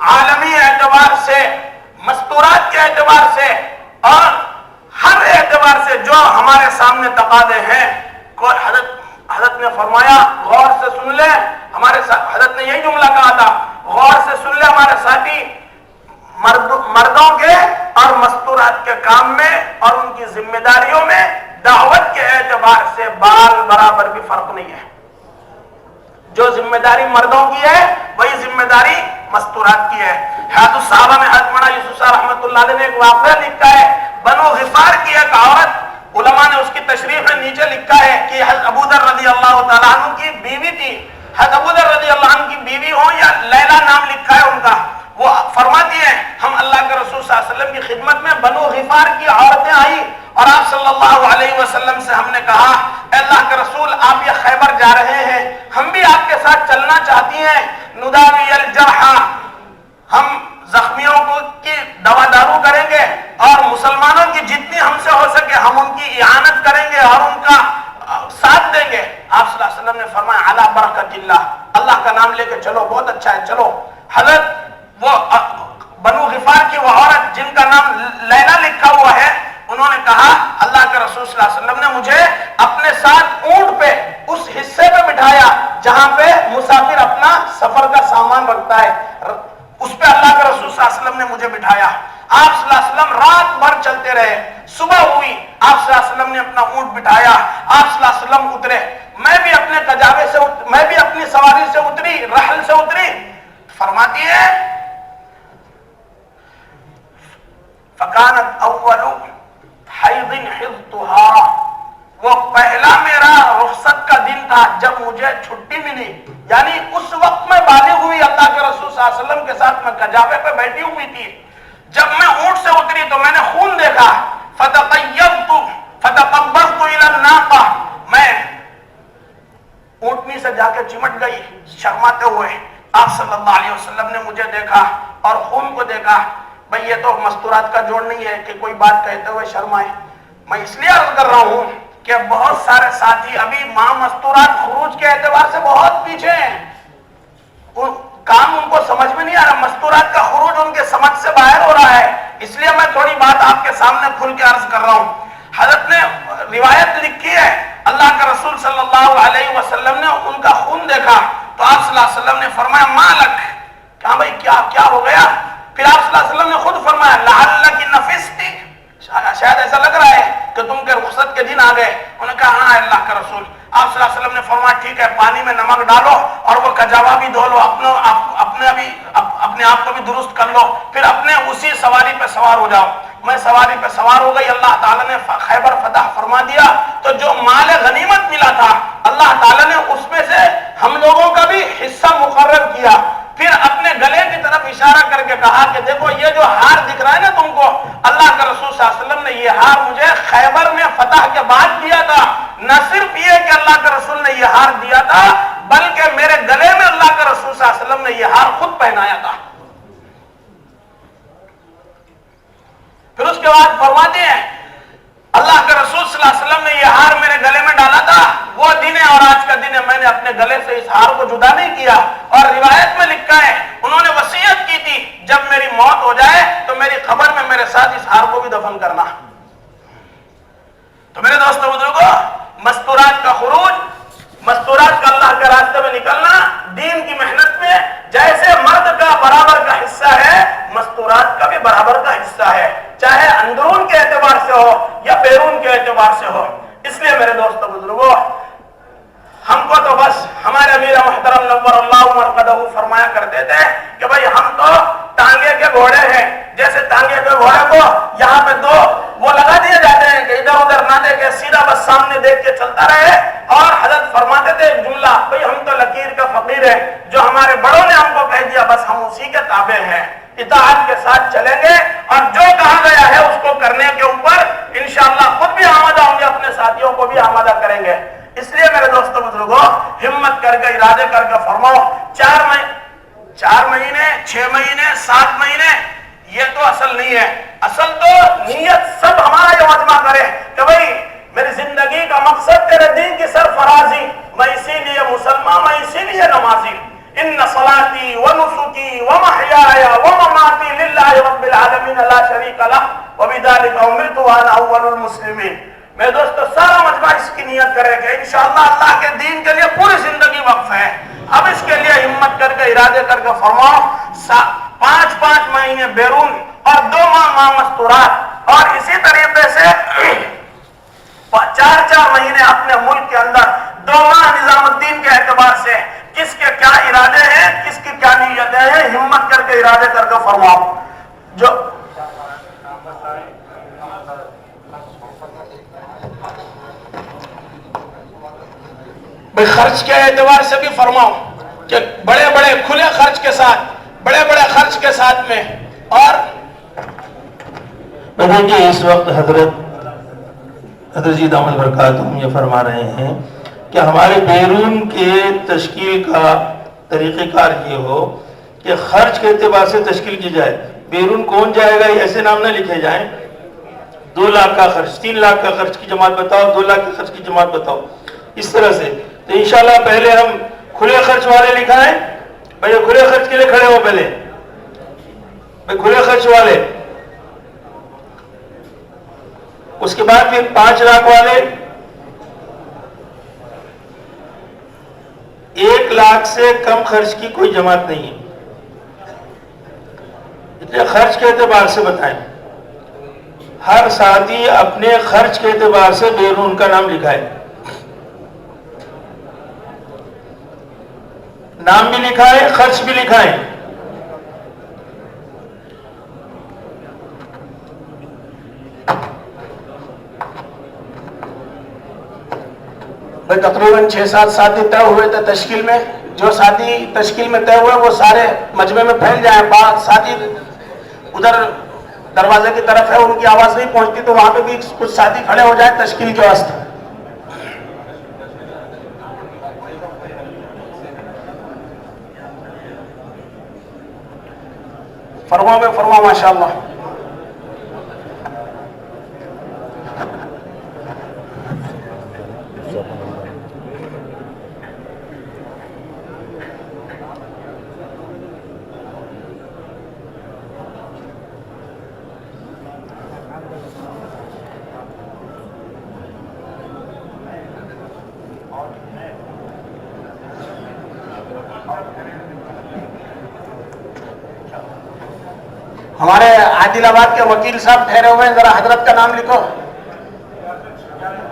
عالمی اعتبار سے، مستورات کے اعتبار سے اور ہر اعتبار سے جو ہمارے سامنے تقاضے ہیں کو حضرت نے فرمایا غور سے سن لے، ہمارے حضرت نے یہی جملہ کہا تھا غور سے سن لے ہمارے ساتھی، مردوں کے اور مستورات کے کام میں اور ان کی ذمہ داریوں میں دعوت کے اعتبار سے بال برابر بھی فرق نہیں ہے۔ جو ذمہ داری مردوں کی ہے وہی ذمہ داری مستورات کی ہے۔ حیات الصحابہ میں حضرت مولانا یوسف صاحب رحمۃ اللہ علیہ نے ایک واقعہ لکھا ہے، بنو غفار کی ایک عورت، علماء نے اس کی تشریح میں نیچے لکھا ہے کہ حضرت ابو ذر رضی اللہ تعالیٰ عنہ کی بیوی تھی، حضرت ابو ذر رضی اللہ عنہ کی بیوی ہو یا لیلا نام لکھا ہے ان کا، وہ فرماتی ہیں ہم اللہ کے رسول صلی اللہ علیہ وسلم کی خدمت میں بنو غفار کی عورتیں آئی اور آپ صلی اللہ علیہ وسلم سے ہم نے کہا اے اللہ کے رسول آپ یہ خیبر جا رہے ہیں، ہم بھی آپ کے ساتھ چلنا چاہتی ہیں، نداوی الجرحى، ہم زخمیوں کو کی دوا دارو کریں گے اور مسلمانوں کی جتنی ہم سے ہو سکے ہم ان کی اعانت کریں گے اور ان کا ساتھ دیں گے۔ آپ صلی اللہ علیہ وسلم نے فرمایا علی برکت اللہ کا نام لے کے چلو، بہت اچھا ہے چلو۔ حضرت وہ بنو غفار کی وہ عورت جن کا نام لیلا لکھا ہوا ہے انہوں نے کہا اللہ کے رسول صلی اللہ علیہ وسلم نے مجھے اپنے ساتھ اونٹ پہ اس حصے پہ بٹھایا جہاں پہ مسافر اپنا سفر کا سامان رکھتا ہے، اس پہ اللہ کے رسول صلی اللہ علیہ وسلم نے مجھے بٹھایا۔ آپ صلی اللہ علیہ وسلم رات بھر چلتے رہے، صبح ہوئی آپ صلی اللہ علیہ وسلم نے اپنا اونٹ بٹھایا، آپ صلی اللہ علیہ وسلم اترے، میں بھی اپنے کجاوے سے میں بھی اپنی سواری سے اتری، رحل سے اتری۔ فرماتی ہے فکانت اول حیض حضتها، وہ پہلا میرا رخصت کا دن تھا جب مجھے چھٹی ملی، یعنی اس وقت میں بالغ ہوئی اللہ کے رسول صلی اللہ علیہ وسلم کے ساتھ میں کجاوے پہ بیٹھی ہوئی تھی۔ جب میں اونٹ سے اتری تو میں نے خون دیکھا، فتطیبت فتقبضت الى الناقہ، میں اونٹنی سے جا کے چمٹ گئی شرماتے ہوئے۔ آپ صلی اللہ علیہ وسلم نے مجھے دیکھا اور خون کو دیکھا، بھئی یہ تو مستورات کا جوڑ نہیں ہے کہ کوئی بات کہتے ہوئے شرمائے. میں اس لیے عرض کر رہا ہوں کہ بہت سارے ساتھی ابھی ماں مستورات خروج کے اعتبار سے بہت پیچھے ہیں. کام ان کو سمجھ میں نہیں آ رہا، مستورات کا خروج ان کے سمجھ سے باہر ہو رہا ہے. اس لیے میں تھوڑی بات آپ کے سامنے کھل کے عرض کر رہا ہوں. حضرت نے روایت لکھی ہے، اللہ کا رسول صلی اللہ علیہ وسلم نے ان کا خون دیکھا تو آپ صلی اللہ علیہ وسلم نے فرمایا مالک، کہا بھائی کیا ہو گیا؟ پھر آپ صلی اللہ علیہ وسلم نے خود فرمایا لعلک نفستی، شاید ایسا لگ رہا ہے کہ تم کے رخصت کے دن آ گئے. انہوں نے کہا ہاں اللہ کا رسول. آپ صلی اللہ علیہ وسلم نے فرمایا ٹھیک ہے، پانی میں نمک ڈالو اور وہ کجاوا بھی دھو لو، اپنے آپ کو بھی درست کر لو، پھر اپنے اسی سواری پہ سوار ہو جاؤ. میں سواری پہ سوار ہو گئی، اللہ تعالیٰ نے خیبر فتح فرما دیا تو جو مال غنیمت ملا تھا اللہ تعالیٰ نے اس میں سے ہم لوگوں کا بھی حصہ مقرر کیا. پھر اپنے گلے کی طرف اشارہ کر کے کہا کہ دیکھو یہ جو ہار دکھ رہا ہے نا تم کو، اللہ کا رسول صلی اللہ علیہ وسلم نے یہ ہار مجھے خیبر میں فتح کے بعد دیا تھا. نہ صرف یہ کہ اللہ کے رسول نے یہ ہار دیا تھا بلکہ میرے گلے میں اللہ کے رسول صلی اللہ علیہ وسلم نے یہ ہار خود پہنایا تھا. پھر اس کے بعد فرماتے ہیں اللہ کے رسول صلی اللہ علیہ وسلم نے یہ ہار میرے گلے میں ڈالا تھا، وہ دن ہے اور آج کا دن ہے، میں نے اپنے گلے سے اس ہار کو جدا نہیں کیا. اور روایت میں لکھا ہے انہوں نے وصیت کی تھی جب میری موت ہو جائے تو میری قبر میں میرے ساتھ اس ہار کو بھی دفن کرنا. تو میرے دوستو بزرگوں، مستورات کا خروج، مستورات کا اللہ کے راستے میں نکلنا دین کی محنت میں جیسے مرد کا برابر کا حصہ ہے، مستورات کا بھی برابر کا حصہ ہے، چاہے اندرون کے اعتبار سے ہو یا بیرون کے اعتبار سے ہو. اس لیے میرے دوستو بزرگوں، ہم کو تو بس ہمارے امیر محترم نور اللہ مرقدہ فرمایا کرتے تھے کہ بھائی ہم تو ٹانگے کے گھوڑے ہیں، جیسے ٹانگے کے گھوڑے کو یہاں پہ دو وہ لگا دیے جاتے ہیں کہ ادھر ادھر نہ دیکھے، سیدھا بس سامنے دیکھ کے چلتا رہے. اور حضرت فرماتے تھے ایک جملہ، بھائی ہم تو لکیر کا فقیر ہیں، جو ہمارے بڑوں نے ہم کو کہہ دیا بس ہم اسی کے تابع ہیں، اطاعت کے ساتھ چلیں گے اور جو کہا گیا ہے اس کو کرنے کے اوپر انشاءاللہ خود بھی آمادہ ہوں گے، اپنے ساتھیوں کو بھی آمادہ کریں گے. اس لیے میرے دوستو بزرگوں، ہمت کر کے ارادے کر کے فرماؤ 4 مہینے 6 مہینے 7 مہینے یہ تو اصل نہیں ہے. اصل تو نیت سب ہمارا یہ مجمع کرے کہ بھئی میری زندگی کا مقصد تیرے دین کی سرفرازی، میں اسی لیے مسلمان، میں اسی لیے نمازی. ان صلاتی ونسکی ومحیای ومماتی للہ رب العالمین لا شریک لہ وبذلک امرت وانا اول المسلمین. میرے دوستو سارا مجمع اس کی نیت کرے کہ انشاءاللہ اللہ کے دین کے لیے پوری زندگی وقف ہے. اب اس کے لیے ہمت کر کے ارادے کر کے فرماؤ 5 مہینے بیرون اور 2 ماہ مستورات، اور اسی طریقے سے 4 مہینے اپنے ملک کے اندر 2 ماہ نظام الدین کے اعتبار سے کس کے کیا ارادے ہیں، کس کی کیا نیتیں ہیں، ہمت کر کے ارادے کر کے فرماؤ. جو خرچ کے اعتبار سے بھی فرماؤ کہ بڑے بڑے کھلے خرچ کے ساتھ، بڑے بڑے خرچ کے ساتھ میں. اور دیکھیے اس وقت حضرت جی دامت برکاتہ ہم یہ فرما رہے ہیں کہ ہمارے بیرون کے تشکیل کا طریقہ کار یہ ہو کہ خرچ کے اعتبار سے تشکیل کی جائے. بیرون کون جائے گا ایسے نام نہ لکھے جائیں. 2 لاکھ کا خرچ، 3 لاکھ کا خرچ کی جماعت بتاؤ، 2 لاکھ کے خرچ کی جماعت بتاؤ، اس طرح سے. تو انشاءاللہ پہلے ہم کھلے خرچ والے لکھائیں. بھئی کھلے خرچ کے لیے کھڑے ہو پہلے، بھئی کھلے خرچ والے. اس کے بعد پھر 5 لاکھ والے، 1 لاکھ سے کم خرچ کی کوئی جماعت نہیں ہے. اتنے خرچ کے اعتبار سے بتائیں. ہر ساتھی اپنے خرچ کے اعتبار سے بیرون کا نام لکھائے. نام بھی لکھائے، خرچ بھی لکھائے. تقریباً 6-7 ساتھی طے ہوئے تھے تشکیل میں. جو ساتھی تشکیل میں طے ہوئے وہ سارے مجمع میں پھیل جائیں. بعض ساتھی ادھر دروازے کی طرف ہے، ان کی آواز نہیں پہنچتی تو وہاں پہ بھی کچھ ساتھی کھڑے ہو جائیں تشکیل کے واسطے. فرماؤ ماشاءاللہ. ہمارے عادل آباد کے وکیل صاحب ٹھہرے ہوئے ہیں, ذرا حضرت کا نام لکھو.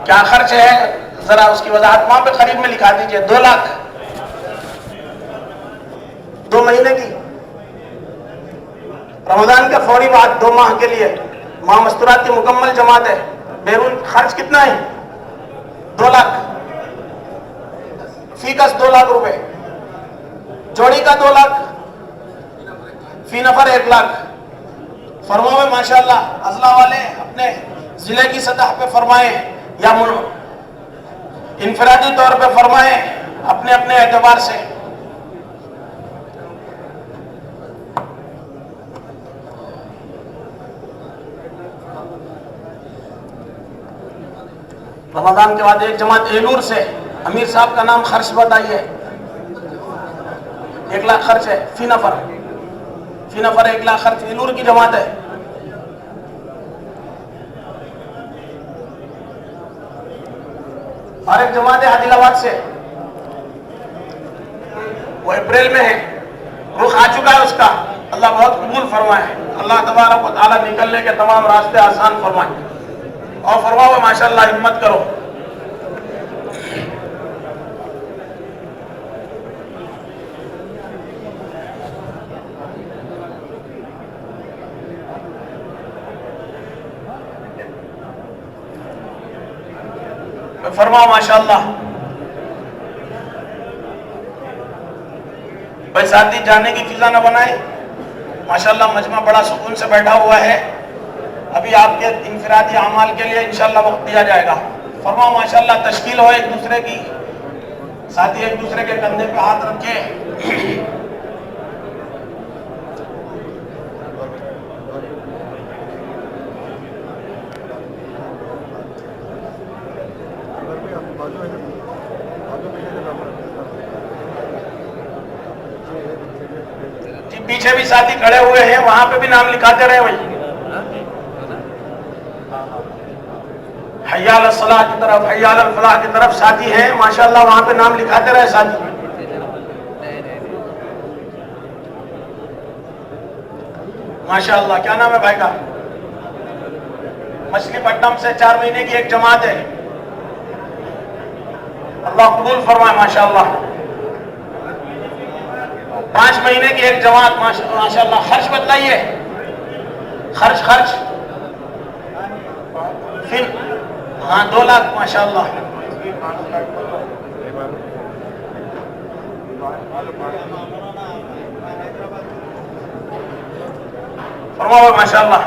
کیا خرچ ہے ذرا اس کی وضاحت وہاں پہ قریب میں لکھا دیجئے. 2 لاکھ 2 مہینے کی, رمضان کا فوری بعد 2 ماہ کے لیے ماہ مستورات کی مکمل جماعت ہے. بیرون خرچ کتنا ہے؟ 2 لاکھ فی کس 2 لاکھ روپے, جوڑی کا 2 لاکھ, فی نفر 1 لاکھ. فرماؤ ماشاءاللہ. اضلاع والے اپنے ضلع کی سطح پہ فرمائیں یا انفرادی طور پہ فرمائیں اپنے اپنے اعتبار سے. رمضان کے بعد ایک جماعت ایلور سے, امیر صاحب کا نام خرچ بتائیے. 1 لاکھ خرچ ہے فی نفر 1 لاکھ خرچ. ایلور کی جماعت ہے. اور ایک جماعت ہے عادل آباد سے, وہ اپریل میں ہے, رخ آ چکا ہے اس کا. اللہ بہت قبول فرمائے. اللہ تبارک و تعالیٰ نکلنے کے تمام راستے آسان فرمائے. اور فرماؤ ماشاءاللہ ہمت کرو. فرماؤ ماشاءاللہ. بھائی ساتھی جانے کی فضا نہ بنائے. ماشاءاللہ مجمع بڑا سکون سے بیٹھا ہوا ہے. ابھی آپ کے انفرادی اعمال کے لیے انشاءاللہ وقت دیا جائے گا. فرماؤ ماشاءاللہ. تشکیل ہو ایک دوسرے کی, ساتھی ایک دوسرے کے کندھے پہ ہاتھ رکھے. جی پیچھے بھی ساتھی کھڑے ہوئے ہیں, وہاں پہ بھی نام لکھاتے رہے. بھائی حی علی الصلاح کی طرف, حی علی الفلاح کی طرف ساتھی ہیں ماشاءاللہ, وہاں پہ نام لکھاتے رہے ساتھی. ماشاءاللہ. کیا نام ہے بھائی کا؟ مچھلی پٹنم سے 4 مہینے کی ایک جماعت ہے. اللہ قبول فرمائے ماشاءاللہ. 5 مہینے کی ایک جماعت ماشاءاللہ. خرچ بتلائیے. خرچ پھر ہاں 2 لاکھ ماشاءاللہ. فرماؤ ماشاءاللہ.